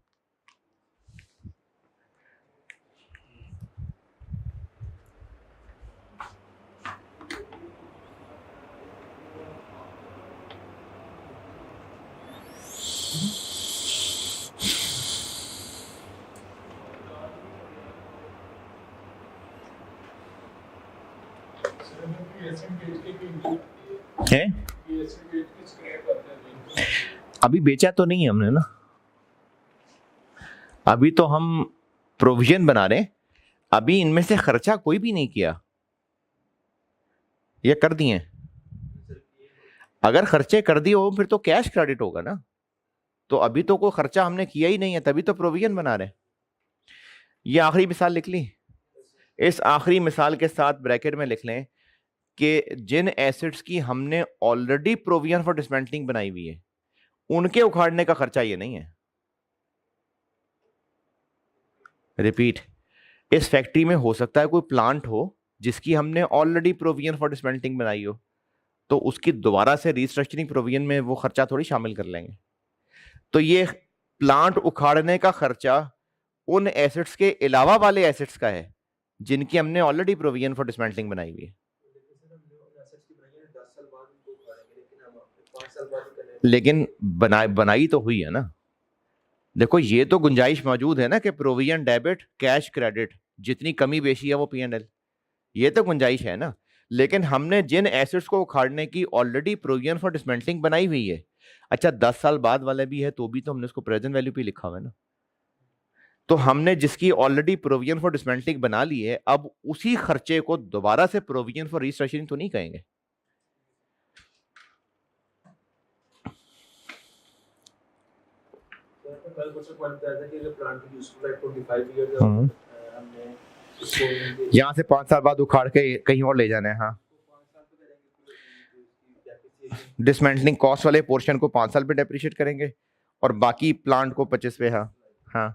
है अभी बेचा तो नहीं है हमने ना, अभी तो हम प्रोविजन बना रहे, अभी इनमें से खर्चा कोई भी नहीं किया, ये कर दिए। अगर खर्चे कर दिए हो फिर तो कैश क्रेडिट होगा ना, तो अभी तो कोई खर्चा हमने किया ही नहीं है, तभी तो प्रोविजन बना रहे। ये आखिरी मिसाल लिख ली, इस आखिरी मिसाल के साथ ब्रैकेट में लिख लें कि जिन एसेट्स की हमने ऑलरेडी प्रोविजन फॉर डिसमेंटलिंग बनाई हुई है उनके उखाड़ने का खर्चा ये नहीं है। रिपीट, इस फैक्ट्री में हो सकता है कोई प्लांट हो जिसकी हमने ऑलरेडी प्रोविजन फॉर डिसमेंटलिंग बनाई हो, तो उसकी दोबारा से रीस्ट्रक्चरिंग प्रोविजन में वो खर्चा थोड़ी शामिल कर लेंगे। तो ये प्लांट उखाड़ने का खर्चा उन एसेट्स के अलावा वाले एसेट्स का है जिनकी हमने ऑलरेडी प्रोविजन फॉर डिसमेंटलिंग बनाई हुई है। लेकिन बनाई तो हुई है ना। देखो ये तो गुंजाइश मौजूद है ना कि प्रोविजन डेबिट कैश क्रेडिट, जितनी कमी बेशी है वो P&L, ये तो गुंजाइश है ना। लेकिन हमने जिन एसेट्स को उखाड़ने की ऑलरेडी प्रोविजन फॉर डिसमेंटलिंग बनाई हुई है, अच्छा 10 साल बाद वाला भी है तो भी तो हमने उसको प्रेजेंट वैल्यू पे लिखा हुआ है ना। तो हमने जिसकी ऑलरेडी प्रोविजन फॉर डिसमेंटलिंग बना ली है, अब उसी खर्चे को दोबारा से प्रोविजन फॉर रीस्ट्रक्चरिंग तो नहीं कहेंगे। कल कुछ पॉइंट बताया था कि अगर प्लांट की यूजफुल लाइफ 25 इयर्स हमने इसको यहाँ से 5 साल बाद उखाड़ के कहीं और ले जाना है। हाँ, 5 साल पे करेंगे तो डेप्रिसिएशन डिसमेंटलिंग कॉस्ट वाले पोर्शन को 5 साल पे डेप्रिशिएट करेंगे और बाकी प्लांट को 25 पे। हाँ हाँ,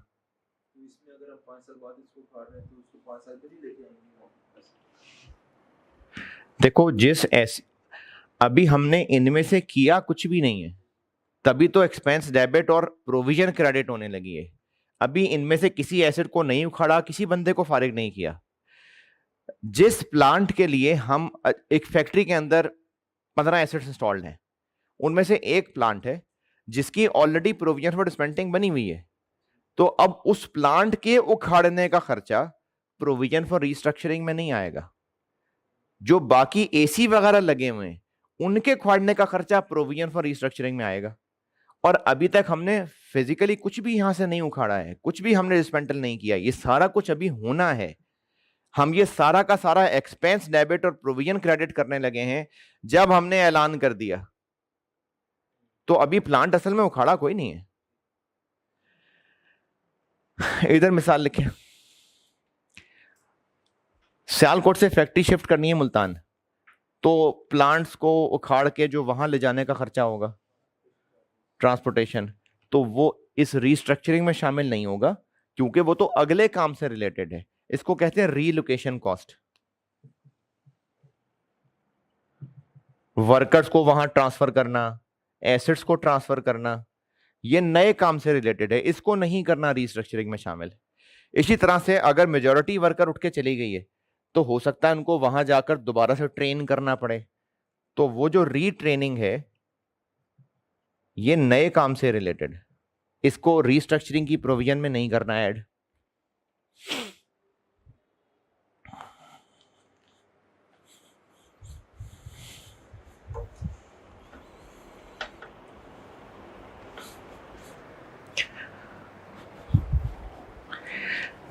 तो इसमें अगर हम 5 साल बाद इसको उखाड़ रहे हैं तो उसको 5 साल पे ही लेके आएंगे वापस। देखो जिस ऐसे अभी हमने इनमें से किया कुछ भी नहीं है, तभी तो एक्सपेंस डेबिट और प्रोविजन क्रेडिट होने लगी है। अभी इनमें से किसी एसेट को नहीं उखाड़ा, किसी बंदे को फारिग नहीं किया। जिस प्लांट के लिए हम एक फैक्ट्री के अंदर 15 एसेट्स इंस्टॉल्ड हैं, उनमें से एक प्लांट है जिसकी ऑलरेडी प्रोविजन फॉर डिसमेंटलिंग बनी हुई है, तो अब उस प्लांट के उखाड़ने का खर्चा प्रोविजन फॉर रीस्ट्रक्चरिंग में नहीं आएगा। जो बाकी एसी वगैरह लगे हुए हैं उनके उखाड़ने का खर्चा प्रोविजन फॉर रीस्ट्रक्चरिंग में आएगा। और अभी तक हमने फिजिकली कुछ भी यहां से नहीं उखाड़ा है, कुछ भी हमने डिसमेंटल नहीं किया, ये सारा कुछ अभी होना है। हम ये सारा का सारा एक्सपेंस डेबिट और प्रोविजन क्रेडिट करने लगे हैं जब हमने ऐलान कर दिया, तो अभी प्लांट असल में उखाड़ा कोई नहीं है। इधर मिसाल लिखें, सियालकोट से फैक्ट्री शिफ्ट करनी है मुल्तान, तो प्लांट्स को उखाड़ के जो वहां ले जाने का खर्चा होगा ट्रांसपोर्टेशन, तो वो इस रीस्ट्रक्चरिंग में शामिल नहीं होगा क्योंकि वो तो अगले काम से रिलेटेड है। इसको कहते हैं रीलोकेशन कॉस्ट। वर्कर्स को वहां ट्रांसफर करना, एसेट्स को ट्रांसफर करना, ये नए काम से रिलेटेड है, इसको नहीं करना रीस्ट्रक्चरिंग में शामिल। इसी तरह से अगर मेजॉरिटी वर्कर उठ के चली गई है तो हो सकता है उनको वहां जाकर दोबारा से ट्रेन करना पड़े, तो वो जो रीट्रेनिंग है ये नए काम से रिलेटेड, इसको रीस्ट्रक्चरिंग की प्रोविजन में नहीं करना ऐड।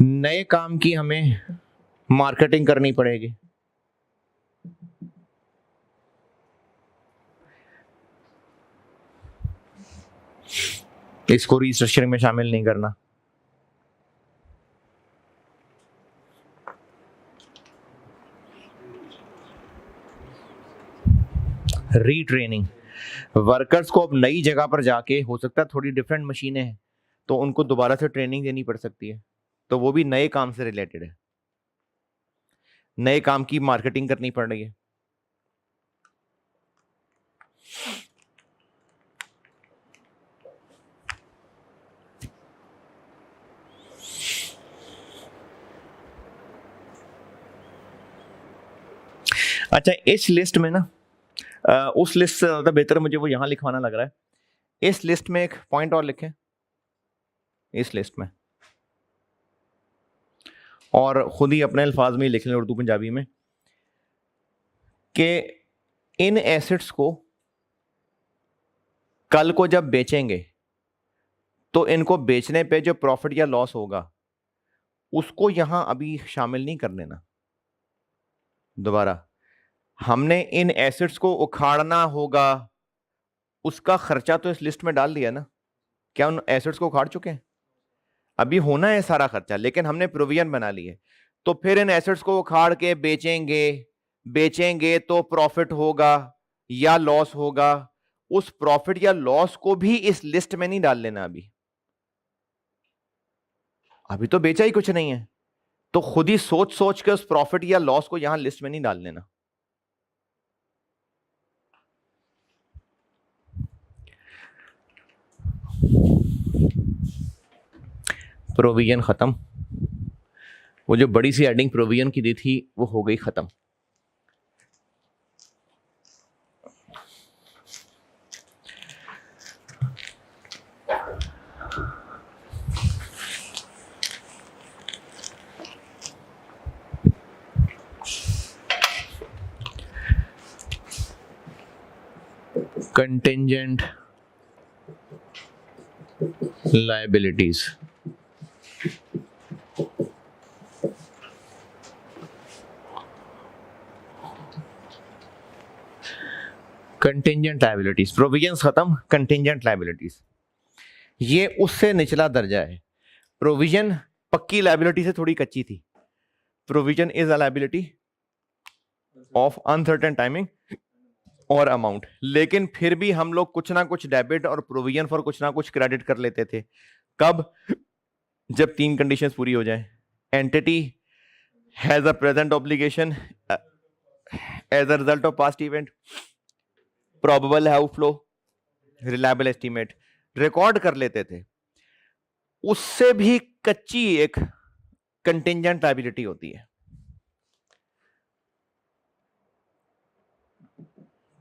नए काम की हमें मार्केटिंग करनी पड़ेगी, इसको रीस्ट्रक्चरिंग में शामिल नहीं करना। रीट्रेनिंग, वर्कर्स को अब नई जगह पर जाके, हो सकता है थोड़ी डिफरेंट मशीनें हैं तो उनको दोबारा से ट्रेनिंग देनी पड़ सकती है, तो वो भी नए काम से रिलेटेड है, नए काम की मार्केटिंग करनी पड़ रही है। अच्छा, इस लिस्ट में ना उस लिस्ट से ज़्यादा बेहतर मुझे वो यहाँ लिखवाना लग रहा है। इस लिस्ट में एक पॉइंट और लिखें, इस लिस्ट में, और खुद ही अपने अल्फाज में ही लिख लें उर्दू पंजाबी में, कि इन एसेट्स को कल को जब बेचेंगे तो इनको बेचने पे जो प्रॉफिट या लॉस होगा उसको यहां अभी शामिल नहीं कर देना। दोबारा, हमने इन एसेट्स को उखाड़ना होगा, उसका खर्चा तो इस लिस्ट में डाल दिया ना। क्या उन एसेट्स को उखाड़ चुके हैं? अभी होना है सारा खर्चा, लेकिन हमने प्रोविजन बना ली है। तो फिर इन एसेट्स को उखाड़ के बेचेंगे तो प्रॉफिट होगा या लॉस होगा, उस प्रॉफिट या लॉस को भी इस लिस्ट में नहीं डाल लेना। अभी तो बेचा ही कुछ नहीं है, तो खुद ही सोच सोच के उस प्रॉफिट या लॉस को यहां लिस्ट में नहीं डाल लेना। प्रोविजन खत्म, वो जो बड़ी सी एडिंग प्रोविजन की दी थी वो हो गई खत्म। contingent liabilities. Contingent liabilities, provisions खत्म, कंटिंजेंट लायबिलिटीज, ये उससे निचला दर्जा है। प्रोविजन पक्की लायबिलिटी से थोड़ी कच्ची थी। Provision is a liability of uncertain timing और अमाउंट, लेकिन फिर भी हम लोग कुछ ना कुछ डेबिट और प्रोविजन फॉर कुछ ना कुछ क्रेडिट कर लेते थे। कब? जब 3 कंडीशंस पूरी हो जाए। Entity has a present obligation as a result of past event, probable outflow, reliable estimate, record कर लेते थे। उससे भी कच्ची एक कंटिंजेंट लायबिलिटी होती है।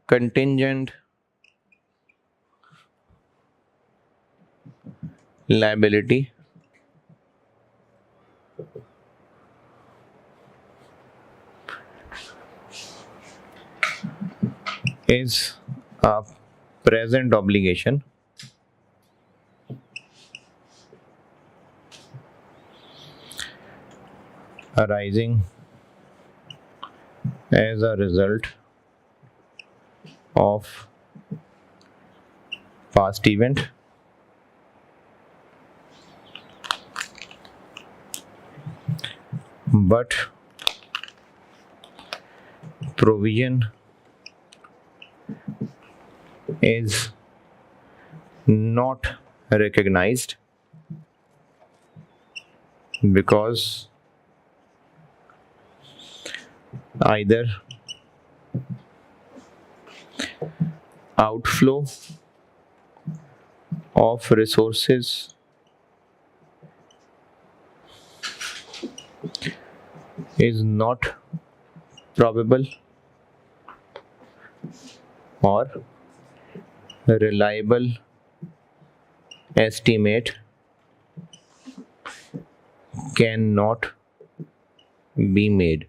Contingent liability is a present obligation arising as a result of past event but provision is not recognized because either outflow of resources is not probable or reliable estimate cannot be made।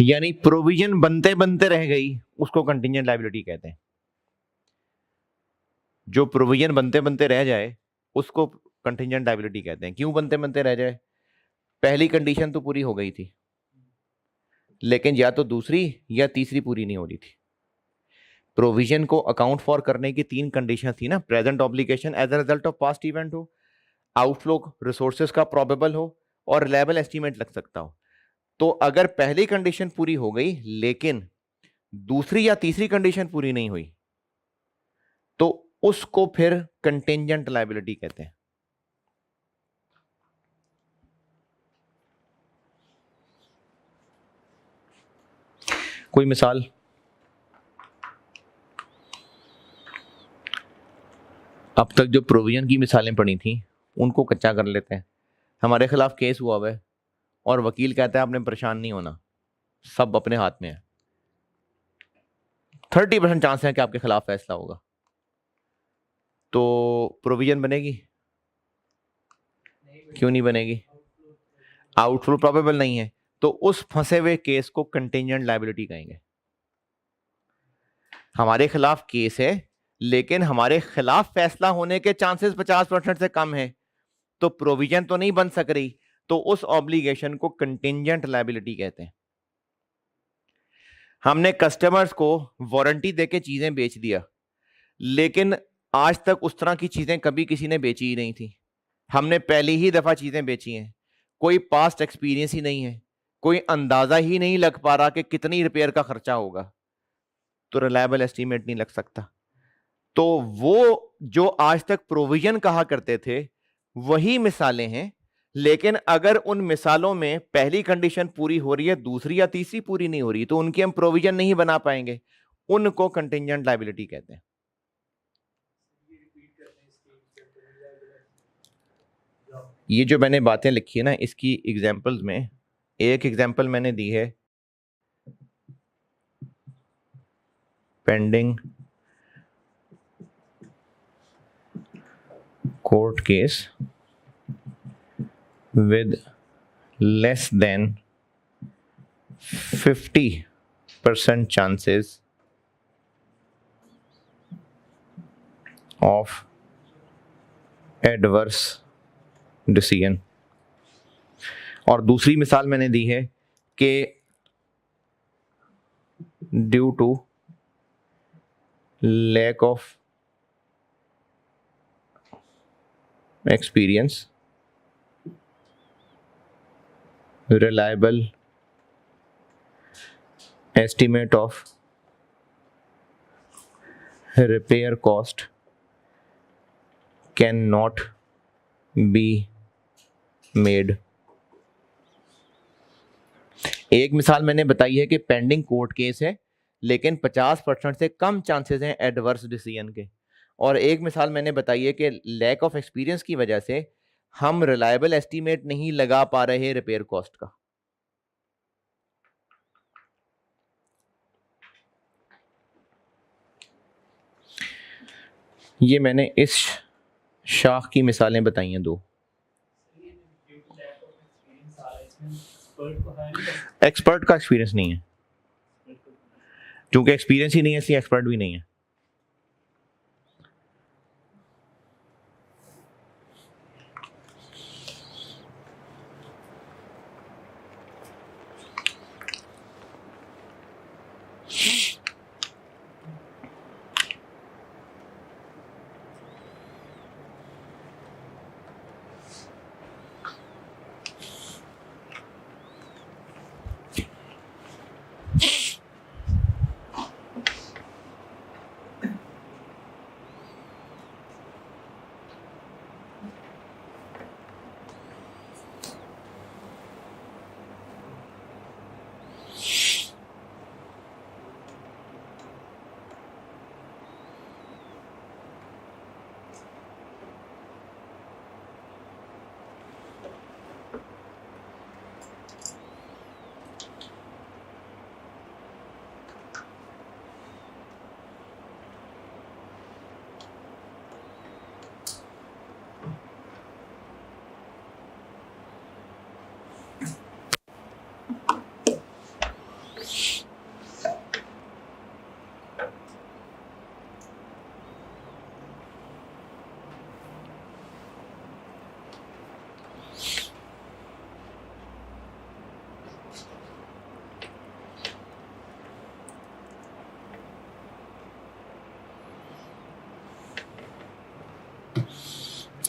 यानी प्रोविजन बनते बनते रह गई, उसको कंटिंजेंट लायबिलिटी कहते हैं। जो प्रोविजन बनते बनते रह जाए उसको कंटिंजेंट लायबिलिटी कहते हैं। क्यों बनते बनते रह जाए? पहली कंडीशन तो पूरी हो गई थी, लेकिन या तो दूसरी या तीसरी पूरी नहीं हो रही थी। प्रोविजन को अकाउंट फॉर करने की 3 कंडीशन थी ना, present obligation as a result of past event हो, आउटफ्लो रिसोर्सेज का प्रोबेबल हो और रिलायबल एस्टीमेट लग सकता हो। तो अगर पहली कंडीशन पूरी हो गई लेकिन दूसरी या तीसरी कंडीशन पूरी नहीं हुई तो उसको फिर कंटिंजेंट लायबिलिटी कहते हैं। कोई मिसाल? अब तक जो प्रोविजन की मिसालें पड़ी थी उनको कच्चा कर लेते हैं। हमारे खिलाफ केस हुआ हुआ है और वकील कहता है आपने परेशान नहीं होना, सब अपने हाथ में है। 30% चांस है कि आपके खिलाफ फैसला होगा। तो प्रोविजन बनेगी? क्यों नहीं बनेगी? आउटफ्लो प्रोबेबल नहीं है, तो उस फंसे हुए केस को कंटिंजेंट लायबिलिटी कहेंगे। हमारे खिलाफ केस है लेकिन हमारे खिलाफ फैसला होने के चांसेस 50% से कम है, तो प्रोविजन तो नहीं बन सक रही, तो उस ऑब्लिगेशन को कंटिंजेंट लायबिलिटी कहते हैं। हमने कस्टमर्स को वारंटी देके चीजें बेच दिया, लेकिन आज तक उस तरह की चीजें कभी किसी ने बेची ही नहीं थी। हमने पहली ही दफा चीजें बेची हैं, कोई पास्ट एक्सपीरियंस ही नहीं है, कोई अंदाजा ही नहीं लग पा रहा कि कितनी रिपेयर का खर्चा होगा, तो रिलायबल एस्टीमेट नहीं लग सकता। तो वो जो आज तक प्रोविजन कहा करते थे वही मिसालें हैं, लेकिन अगर उन मिसालों में पहली कंडीशन पूरी हो रही है, दूसरी या तीसरी पूरी नहीं हो रही, तो उनकी हम प्रोविजन नहीं बना पाएंगे, उनको कंटिंजेंट लायबिलिटी कहते हैं। ये जो मैंने बातें लिखी है ना, इसकी एग्जांपल्स में एक एग्जांपल मैंने दी है pending court case with less than 50 percent chances of adverse decision। और दूसरी मिसाल मैंने दी है कि due to lack of experience, reliable estimate of repair cost cannot be made। एक मिसाल मैंने बताई है कि पेंडिंग कोर्ट केस है लेकिन 50% से कम चांसेस हैं एडवर्स डिसीजन के, और एक मिसाल मैंने बताई है कि लैक ऑफ एक्सपीरियंस की वजह से हम रिलायबल एस्टीमेट नहीं लगा पा रहे रिपेयर कॉस्ट का। ये मैंने इस शाख की मिसालें बताई हैं दो। एक्सपर्ट का एक्सपीरियंस नहीं है, क्योंकि एक्सपीरियंस ही नहीं है इसलिए एक्सपर्ट भी नहीं है।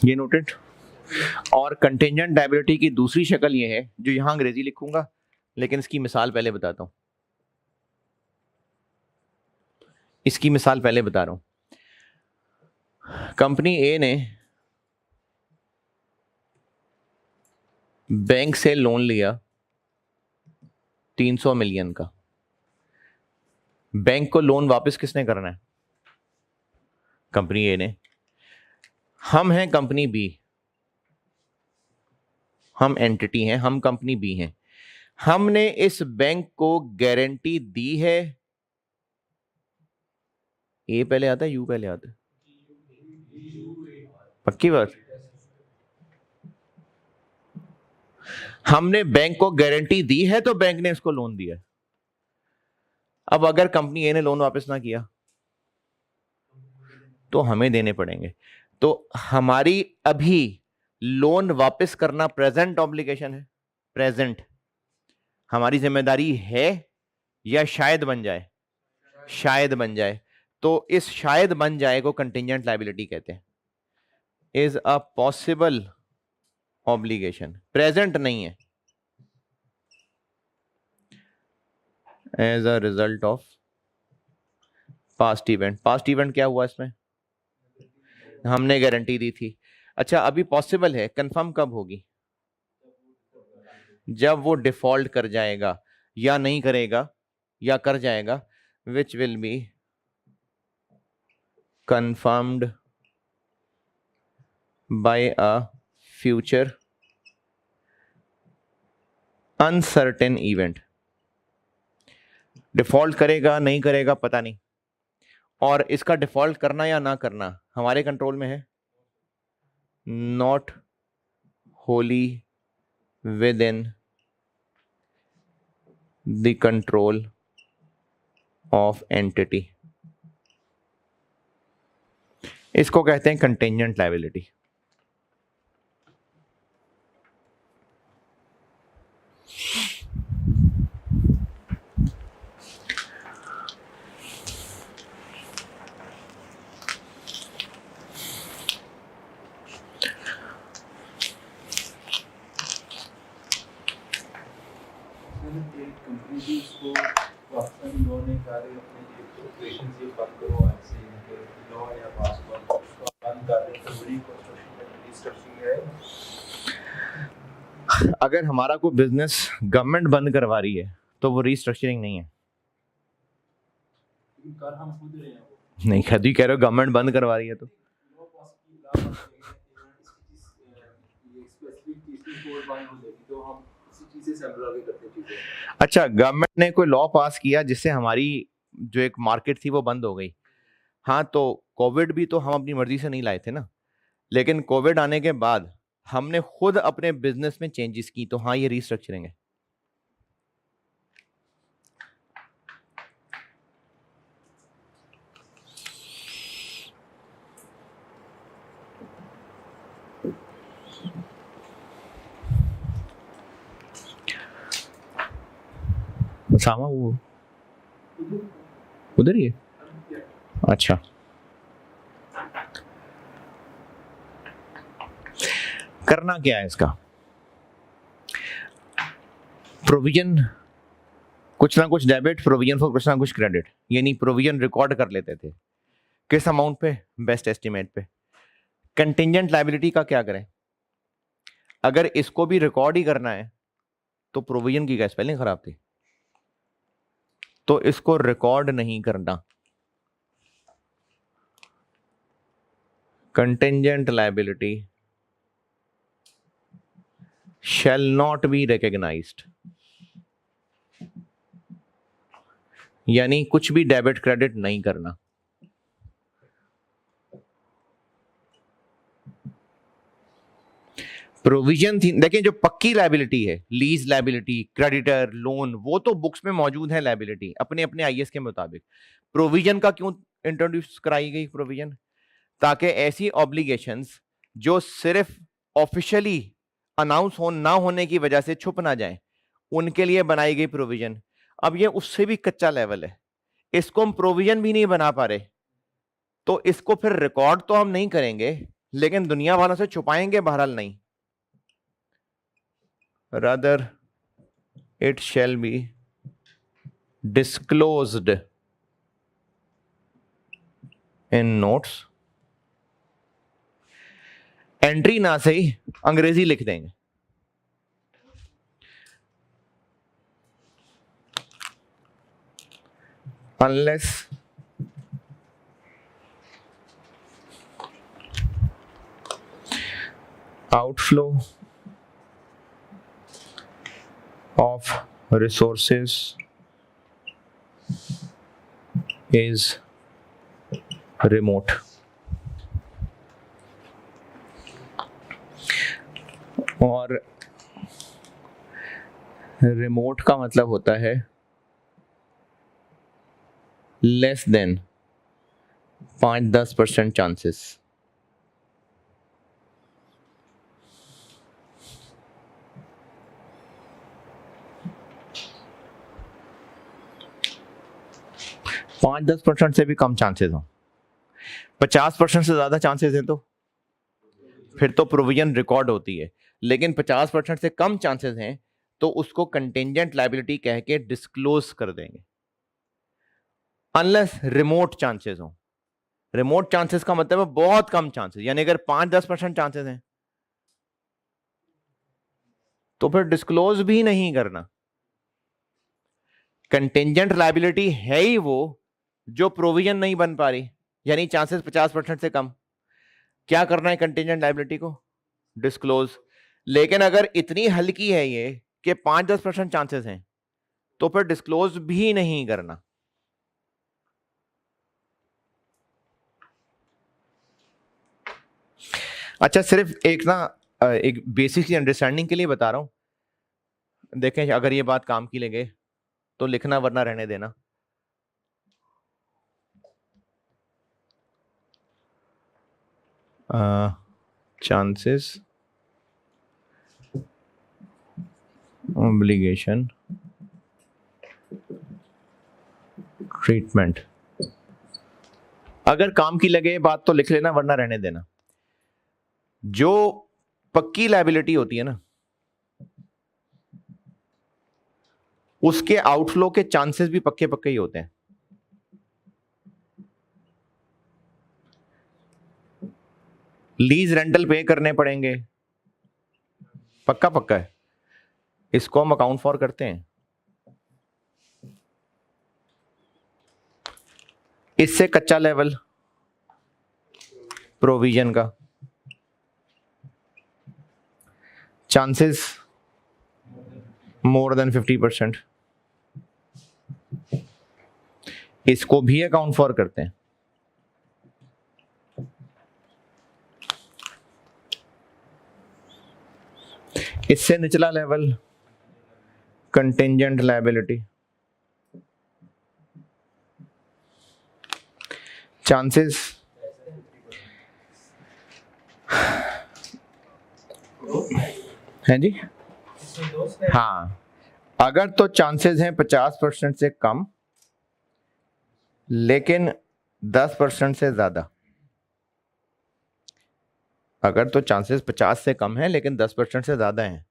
ये नोटेड। और कंटिंजेंट लायबिलिटी की दूसरी शक्ल ये है, जो यहां अंग्रेजी लिखूंगा लेकिन इसकी मिसाल पहले बताता हूं। इसकी मिसाल पहले बता रहा हूं। कंपनी ए ने बैंक से लोन लिया 300 मिलियन का। बैंक को लोन वापस किसने करना है? कंपनी ए ने। हम हैं कंपनी बी, हम एंटिटी हैं, हम कंपनी बी हैं। हमने इस बैंक को गारंटी दी है। ए पहले आता है यू पहले आता है? पक्की बात। हमने बैंक को गारंटी दी है तो बैंक ने इसको लोन दिया। अब अगर कंपनी ए ने लोन वापस ना किया तो हमें देने पड़ेंगे। तो हमारी अभी लोन वापस करना प्रेजेंट ऑब्लिगेशन है। प्रेजेंट हमारी जिम्मेदारी है या शायद बन जाए? शायद बन जाए। तो इस शायद बन जाए को कंटिंजेंट लायबिलिटी कहते हैं। Is a possible obligation, present नहीं है। As a result of past event. Past event क्या हुआ इसमें? हमने गारंटी दी थी। अच्छा, अभी पॉसिबल है, कंफर्म कब होगी? जब वो डिफॉल्ट कर जाएगा या नहीं करेगा या कर जाएगा, which will be confirmed by a future uncertain event। Default करेगा नहीं करेगा पता नहीं, और इसका डिफॉल्ट करना या ना करना हमारे कंट्रोल में है। Not Holi with in the control of entity, इसको कहते हैं कंटिंजेंट लायबिलिटी। कंपनी भी उसको पाकिस्तानी लॉ ने कहा है अपने ये ऑपरेशन ये बंद करो, ऐसे लॉ या पासवर्ड उसको बंद कर रहे हैं, तो बड़ी कंस्ट्रक्शन रिस्ट्रक्चरिंग है। अगर हमारा कोई बिजनेस गवर्नमेंट बंद करवा रही है तो वो रीस्ट्रक्चरिंग नहीं है। लेकिन कर हम खुद रहे हैं वो, नहीं, खुद ही कह रहे हो गवर्नमेंट बंद करवा रही है तो लॉ पास की लॉ इसकी चीज ये स्पेसिफिक चीज की कोड बंद हो जाएगी, तो हम इसी चीज से सैंपल आगे करते चीजें। अच्छा, गवर्नमेंट ने कोई लॉ पास किया जिससे हमारी जो एक मार्केट थी वो बंद हो गई। हाँ, तो कोविड भी तो हम अपनी मर्जी से नहीं लाए थे ना, लेकिन कोविड आने के बाद हमने खुद अपने बिजनेस में चेंजेस की, तो हाँ, ये रीस्ट्रक्चरिंग है। सामा वो उधर ही है। अच्छा, करना क्या है इसका? प्रोविजन कुछ ना कुछ डेबिट, प्रोविजन फॉर कुछ ना कुछ क्रेडिट, यानी प्रोविजन रिकॉर्ड कर लेते थे किस अमाउंट पे? बेस्ट एस्टिमेट पे। कंटिंजेंट लायबिलिटी का क्या करें? अगर इसको भी रिकॉर्ड ही करना है तो प्रोविजन की क्या स्पेलिंग खराब थी, तो इसको रिकॉर्ड नहीं करना। Contingent liability shall not be recognized, यानी कुछ भी डेबिट क्रेडिट नहीं करना। प्रोविजन थी, देखिए जो पक्की लायबिलिटी है, लीज लायबिलिटी, क्रेडिटर, लोन, वो तो बुक्स में मौजूद है लायबिलिटी अपने अपने आईएएस के मुताबिक। प्रोविजन का क्यों इंट्रोड्यूस कराई गई प्रोविजन? ताकि ऐसी ऑब्लिगेशंस जो सिर्फ ऑफिशियली अनाउंस ना होने की वजह से छुप ना जाए, उनके लिए बनाई गई प्रोविजन। अब ये उससे भी कच्चा लेवल है, इसको हम प्रोविजन भी नहीं बना पा रहे, तो इसको फिर रिकॉर्ड तो हम नहीं करेंगे, लेकिन दुनिया वालों से छुपाएंगे बहरहाल नहीं। rather it shall be disclosed in notes। Entry ना सही, अंग्रेजी लिख देंगे। unless outflow of resources is remote। और रिमोट का मतलब होता है लेस देन 5-10% चांसेस। पांच 10% से भी कम चांसेस हो, 50% से ज्यादा चांसेस हैं तो फिर तो प्रोविजन रिकॉर्ड होती है, लेकिन 50% से कम चांसेस हैं तो उसको कंटिंजेंट लायबिलिटी कह के डिस्क्लोज कर देंगे। अनलेस रिमोट चांसेस हो, रिमोट चांसेस का मतलब है बहुत कम चांसेस, यानी अगर 5-10% चांसेस हैं तो फिर डिस्क्लोज भी नहीं करना। कंटिंजेंट लायबिलिटी है ही वो जो प्रोविजन नहीं बन पा रही, यानी चांसेस 50% से कम। क्या करना है कंटिंजेंट लायबिलिटी को? डिस्क्लोज। लेकिन अगर इतनी हल्की है ये कि 5-10% चांसेस हैं तो फिर डिस्क्लोज भी नहीं करना। अच्छा, सिर्फ एक बेसिक अंडरस्टैंडिंग के लिए बता रहा हूं। देखें, अगर ये बात काम की लगे तो लिखना, वरना रहने देना। Chances obligation treatment. अगर काम की लगे बात तो लिख लेना, वरना रहने देना। जो पक्की लायबिलिटी होती है ना, उसके आउटफ्लो के चांसेस भी पक्के पक्के ही होते हैं। लीज रेंटल पे करने पड़ेंगे, पक्का पक्का है, इसको हम अकाउंट फॉर करते हैं। इससे कच्चा लेवल प्रोविजन का चांसेस मोर देन 50%, इसको भी अकाउंट फॉर करते हैं। इससे निचला लेवल कंटिंजेंट लायबिलिटी, चांसेस हैं जी, हाँ, अगर तो चांसेस हैं 50% से कम, लेकिन 10% से ज्यादा। अगर तो चांसेस 50 से कम है लेकिन 10% से ज्यादा हैं,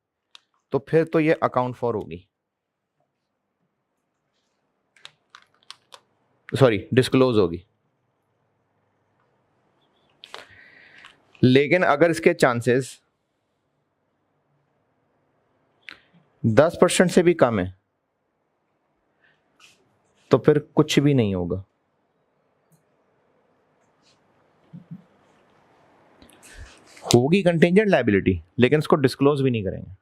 तो फिर तो ये अकाउंट फॉर होगी, सॉरी डिस्क्लोज होगी। लेकिन अगर इसके चांसेस 10% से भी कम है, तो फिर कुछ भी नहीं होगा। होगी कंटिंजेंट लायबिलिटी, लेकिन उसको डिस्क्लोज भी नहीं करेंगे।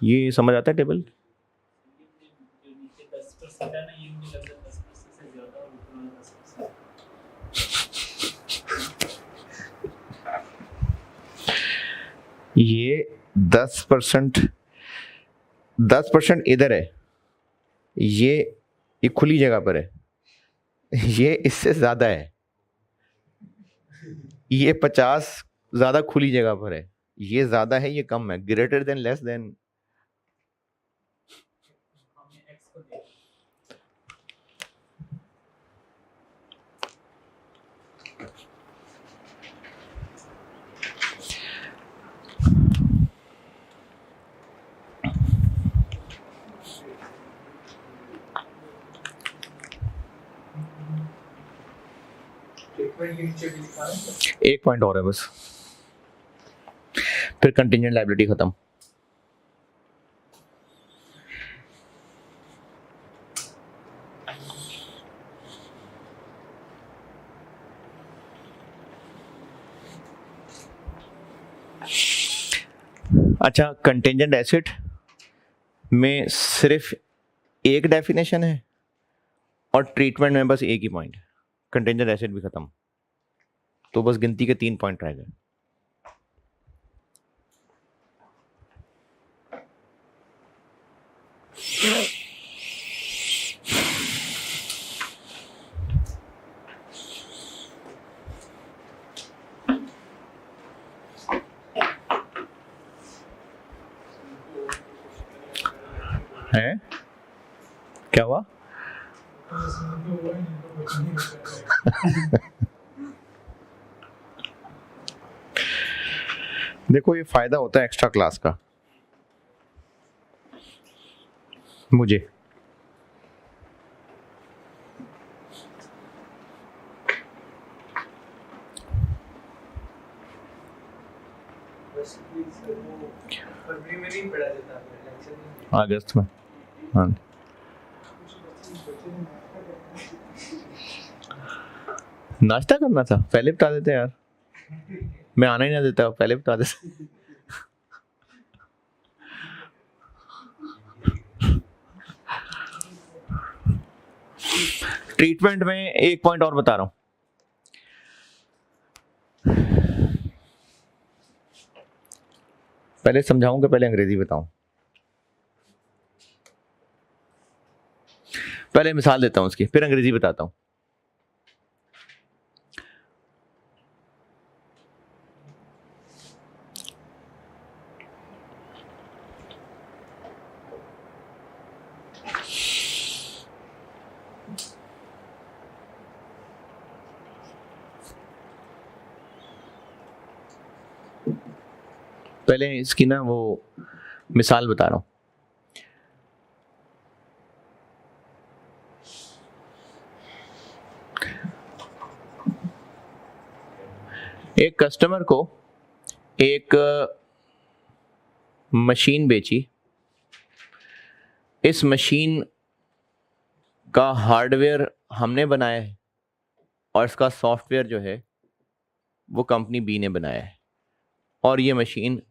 ये समझ आता है टेबल? जो नीचे 10% है ना, ये मुझे लग रहा है 10% से ज्यादा और ऊपर वाला 10%। ये 10% इधर है, ये खुली जगह पर है, ये इससे ज्यादा है। ये 50 ज्यादा खुली जगह पर है, ये ज्यादा है, ये कम है। ग्रेटर देन, लेस देन, हमने x को देखा। ट्रीटमेंट के नीचे भी लिखा है। एक पॉइंट और है बस, फिर कंटिंजेंट लायबिलिटी खत्म। अच्छा, कंटिंजेंट एसेट में सिर्फ एक डेफिनेशन है और ट्रीटमेंट में बस एक ही पॉइंट है। कंटिंजेंट एसेट भी खत्म, तो बस गिनती के 3 पॉइंट रह गए। है क्या हुआ? देखो, ये फायदा होता है एक्स्ट्रा क्लास का मुझे। फरवरी में नहीं पढ़ा जाता है, इलेक्शन में। अगस्त में, हाँ। नाश्ता करना था, पहले बता देते यार, मैं आना ही ना देता, पहले बता देते। ट्रीटमेंट में एक पॉइंट और बता रहा हूं। पहले समझाऊंगा, पहले अंग्रेजी बताऊं। पहले मिसाल देता हूं उसकी, फिर अंग्रेजी बताता हूं। पहले इसकी ना वो मिसाल बता रहा हूं। एक कस्टमर को एक मशीन बेची। इस मशीन का हार्डवेयर हमने बनाया है और इसका सॉफ्टवेयर जो है वो कंपनी बी ने बनाया है, और ये मशीन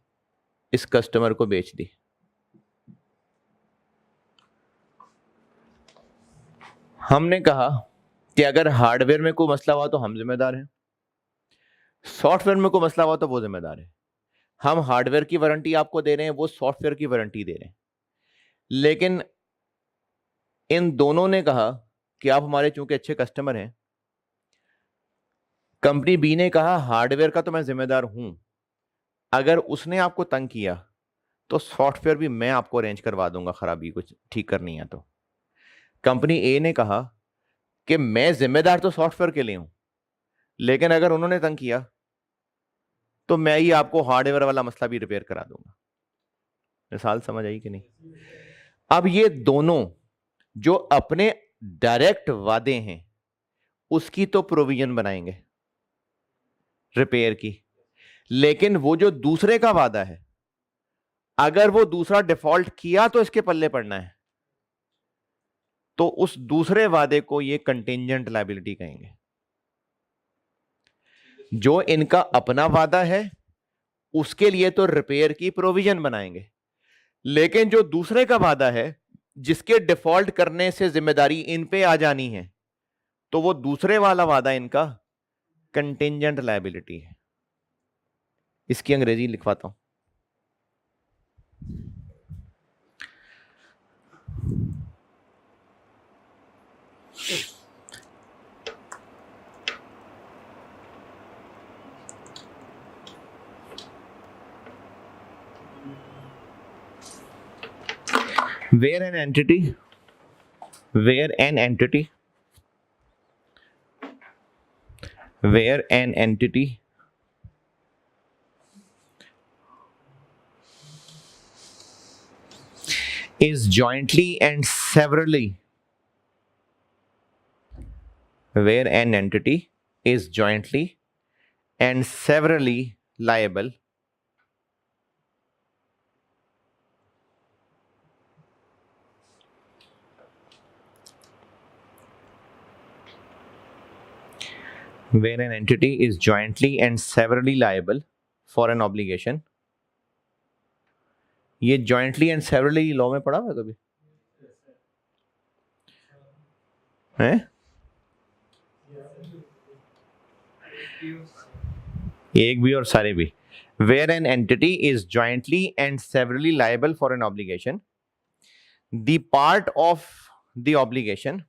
इस कस्टमर को बेच दी। हमने कहा कि अगर हार्डवेयर में कोई मसला हुआ तो हम जिम्मेदार हैं, सॉफ्टवेयर में कोई मसला हुआ तो वो जिम्मेदार है। हम हार्डवेयर की वारंटी आपको दे रहे हैं, वो सॉफ्टवेयर की वारंटी दे रहे हैं। लेकिन इन दोनों ने कहा कि आप हमारे चूंकि अच्छे कस्टमर हैं, कंपनी बी ने कहा हार्डवेयर का तो मैं जिम्मेदार हूं, अगर उसने आपको तंग किया तो सॉफ्टवेयर भी मैं आपको अरेंज करवा दूंगा, खराबी कुछ ठीक करनी है तो। कंपनी ए ने कहा कि मैं जिम्मेदार तो सॉफ्टवेयर के लिए हूं, लेकिन अगर उन्होंने तंग किया तो मैं ही आपको हार्डवेयर वाला मसला भी रिपेयर करा दूंगा। मिसाल समझ आई कि नहीं? अब ये दोनों जो अपने डायरेक्ट वादे हैं उसकी तो प्रोविजन बनाएंगे रिपेयर की, लेकिन वो जो दूसरे का वादा है, अगर वो दूसरा डिफॉल्ट किया तो इसके पल्ले पड़ना है, तो उस दूसरे वादे को ये कंटिंजेंट लायबिलिटी कहेंगे। जो इनका अपना वादा है उसके लिए तो रिपेयर की प्रोविजन बनाएंगे, लेकिन जो दूसरे का वादा है जिसके डिफॉल्ट करने से जिम्मेदारी इन पे आ जानी है, तो वो दूसरे वाला वादा इनका कंटिंजेंट लायबिलिटी है। इसकी अंग्रेजी लिखवाता हूं। Where an entity is jointly and severally liable where an entity is jointly and severally liable for an obligation। ये jointly and severally लॉ में पढ़ा हुआ है कभी? हैं? एक भी और सारे भी। Where an entity is jointly and severally liable for an obligation, the part of the obligation,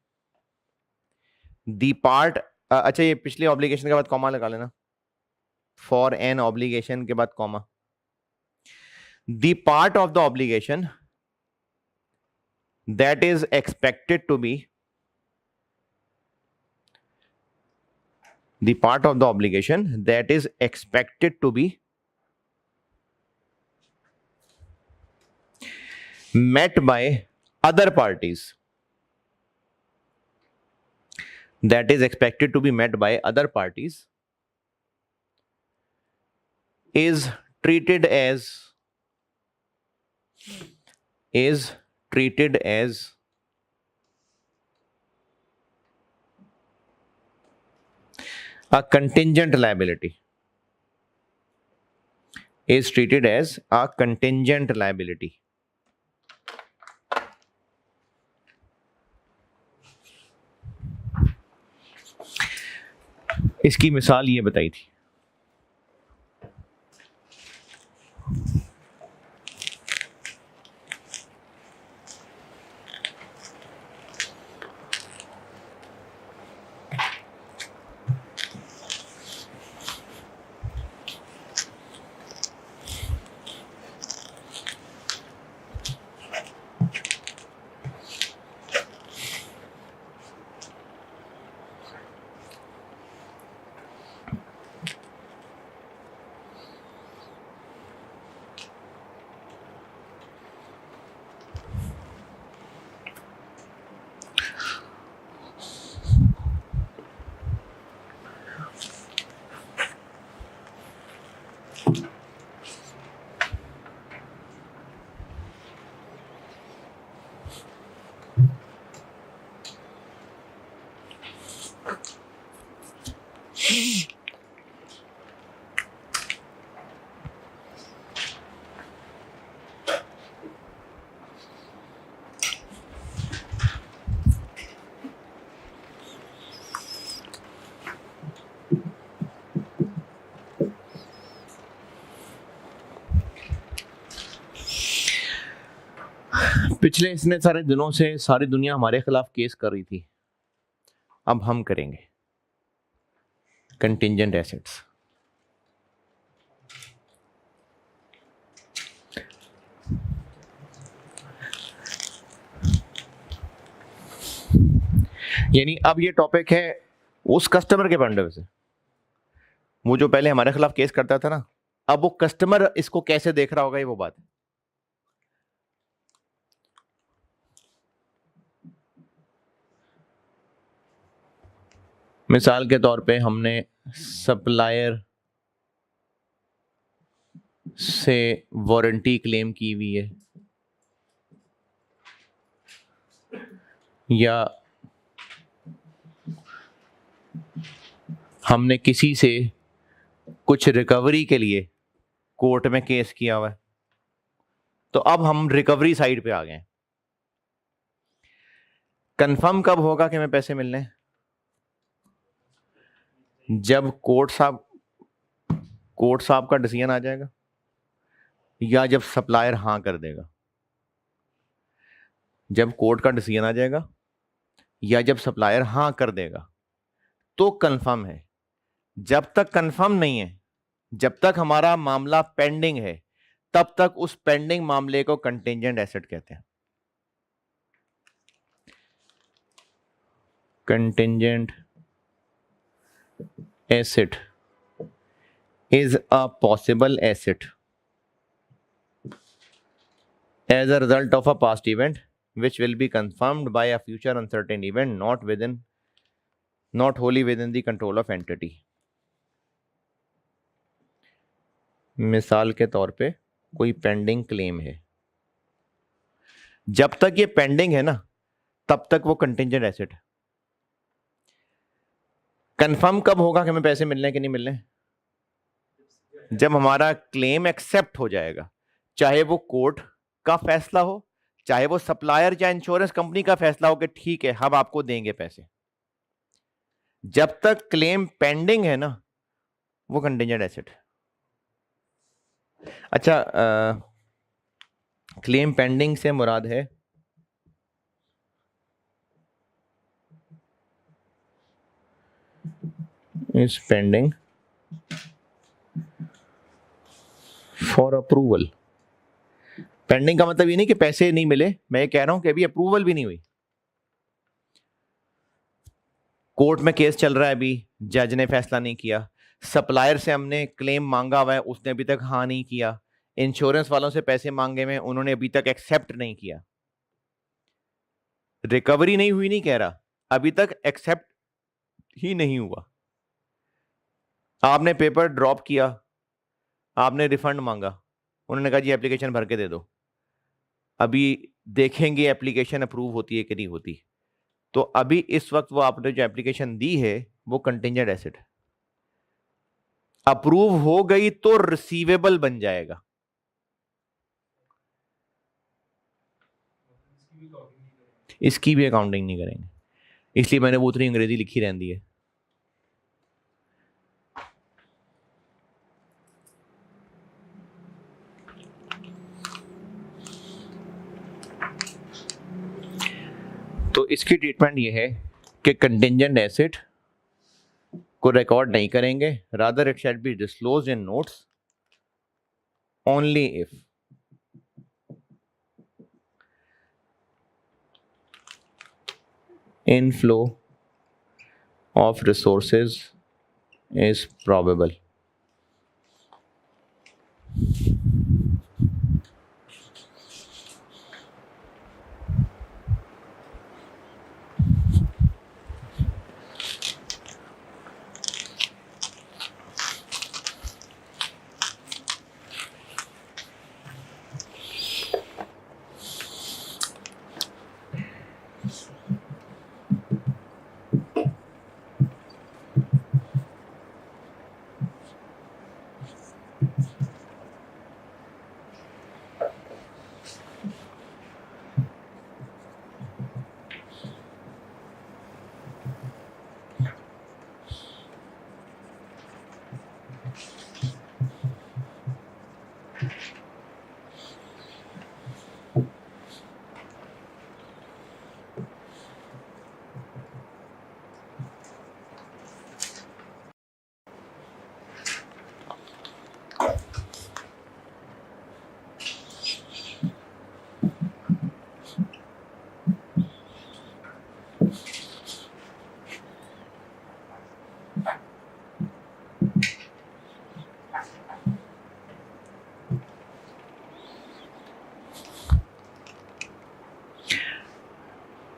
अच्छा ये पिछले ऑब्लिगेशन के बाद कॉमा लगा लेना, फॉर एन ऑब्लिगेशन के बाद comma. The part of the obligation that is expected to be met by other parties, is treated as a contingent liability, इसकी मिसाल ये बताई थी। पिछले इतने सारे दिनों से सारी दुनिया हमारे खिलाफ केस कर रही थी, अब हम करेंगे कंटिंजेंट एसेट्स। यानी अब ये टॉपिक है उस कस्टमर के पॉइंट ऑफ व्यू से, वो जो पहले हमारे खिलाफ केस करता था ना, अब वो कस्टमर इसको कैसे देख रहा होगा, ये वो बात है। मिसाल के तौर पे हमने सप्लायर से वारंटी क्लेम की हुई है, या हमने किसी से कुछ रिकवरी के लिए कोर्ट में केस किया हुआ है, तो अब हम रिकवरी साइड पे आ गए। कंफर्म कब होगा कि हमें पैसे मिलने हैं? जब कोर्ट साहब का डिसीजन आ जाएगा, या जब सप्लायर हां कर देगा। जब कोर्ट का डिसीजन आ जाएगा या जब सप्लायर हां कर देगा तो कंफर्म है। जब तक कंफर्म नहीं है, जब तक हमारा मामला पेंडिंग है, तब तक उस पेंडिंग मामले को कंटिंजेंट एसेट कहते हैं। Contingent asset is a possible asset as a result of a past event which will be confirmed by a future uncertain event not wholly within the control of entity। मिसाल के तौर पे कोई पेंडिंग क्लेम है, जब तक ये पेंडिंग है ना तब तक वो कंटिंजेंट एसेट है। कंफर्म कब होगा कि हमें पैसे मिलने कि नहीं मिलने? जब हमारा क्लेम एक्सेप्ट हो जाएगा, चाहे वो कोर्ट का फैसला हो, चाहे वो सप्लायर या इंश्योरेंस कंपनी का फैसला हो कि ठीक है हम आपको देंगे पैसे। जब तक क्लेम पेंडिंग है ना, वो कंटिंजेंट एसेट है। अच्छा, क्लेम पेंडिंग से मुराद है is pending for approval। Pending का मतलब ये नहीं कि पैसे नहीं मिले, मैं ये कह रहा हूं कि अभी अप्रूवल भी नहीं हुई। कोर्ट में केस चल रहा है, अभी जज ने फैसला नहीं किया। सप्लायर से हमने क्लेम मांगा हुआ है, उसने अभी तक हाँ नहीं किया। इंश्योरेंस वालों से पैसे मांगे हुए, उन्होंने अभी तक एक्सेप्ट नहीं किया। रिकवरी नहीं हुई नहीं कह रहा, अभी तक एक्सेप्ट ही नहीं हुआ। आपने पेपर ड्रॉप किया, आपने रिफंड मांगा, उन्होंने कहा जी एप्लीकेशन भर के दे दो, अभी देखेंगे एप्लीकेशन अप्रूव होती है कि नहीं होती। तो अभी इस वक्त वो आपने जो एप्लीकेशन दी है वो कंटिंजेंट एसेट है। अप्रूव हो गई तो रिसीवेबल बन जाएगा। इसकी भी अकाउंटिंग नहीं करेंगे, इसलिए मैंने वो उतनी अंग्रेजी लिखी रहती है। तो इसकी ट्रीटमेंट ये है कि कंटिंजेंट एसेट को रिकॉर्ड नहीं करेंगे, rather it shall be disclosed in notes only if inflow of resources is probable।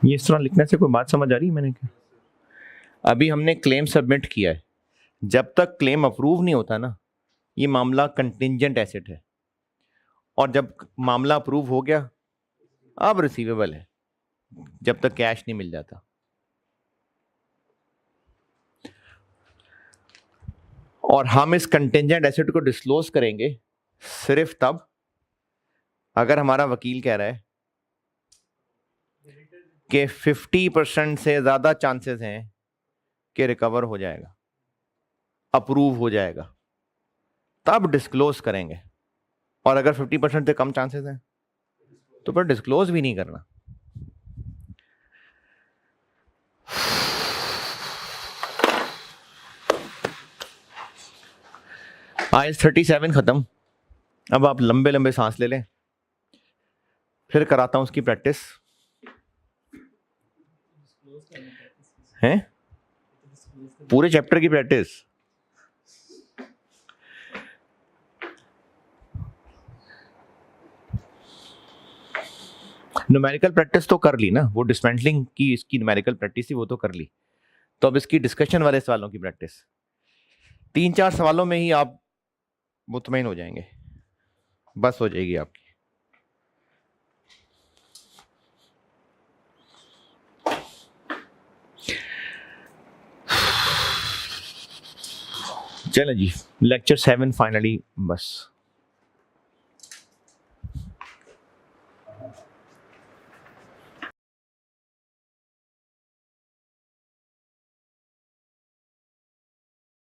ये इस तरह लिखने से कोई बात समझ आ रही है मैंने क्या? अभी हमने क्लेम सबमिट किया है, जब तक क्लेम अप्रूव नहीं होता ना, ये मामला कंटिंजेंट एसेट है, और जब मामला अप्रूव हो गया अब रिसीवेबल है, जब तक कैश नहीं मिल जाता। और हम इस कंटिंजेंट एसेट को डिस्क्लोज करेंगे सिर्फ तब अगर हमारा वकील कह रहा है कि 50% से ज्यादा चांसेस हैं कि रिकवर हो जाएगा, अप्रूव हो जाएगा, तब डिस्क्लोज करेंगे। और अगर 50% से कम चांसेस हैं तो फिर डिस्क्लोज भी नहीं करना। आयत 37 खत्म। अब आप लंबे लंबे सांस ले लें, फिर कराता हूं उसकी प्रैक्टिस। हैं पूरे चैप्टर की प्रैक्टिस। न्यूमेरिकल प्रैक्टिस तो कर ली ना, वो डिसमेंटलिंग की इसकी न्यूमेरिकल प्रैक्टिस थी, वो तो कर ली। तो अब इसकी डिस्कशन वाले सवालों की प्रैक्टिस। 3-4 सवालों में ही आप मुतमईन हो जाएंगे, बस हो जाएगी आपकी। चलें जी, लेक्चर 7 फाइनली बस।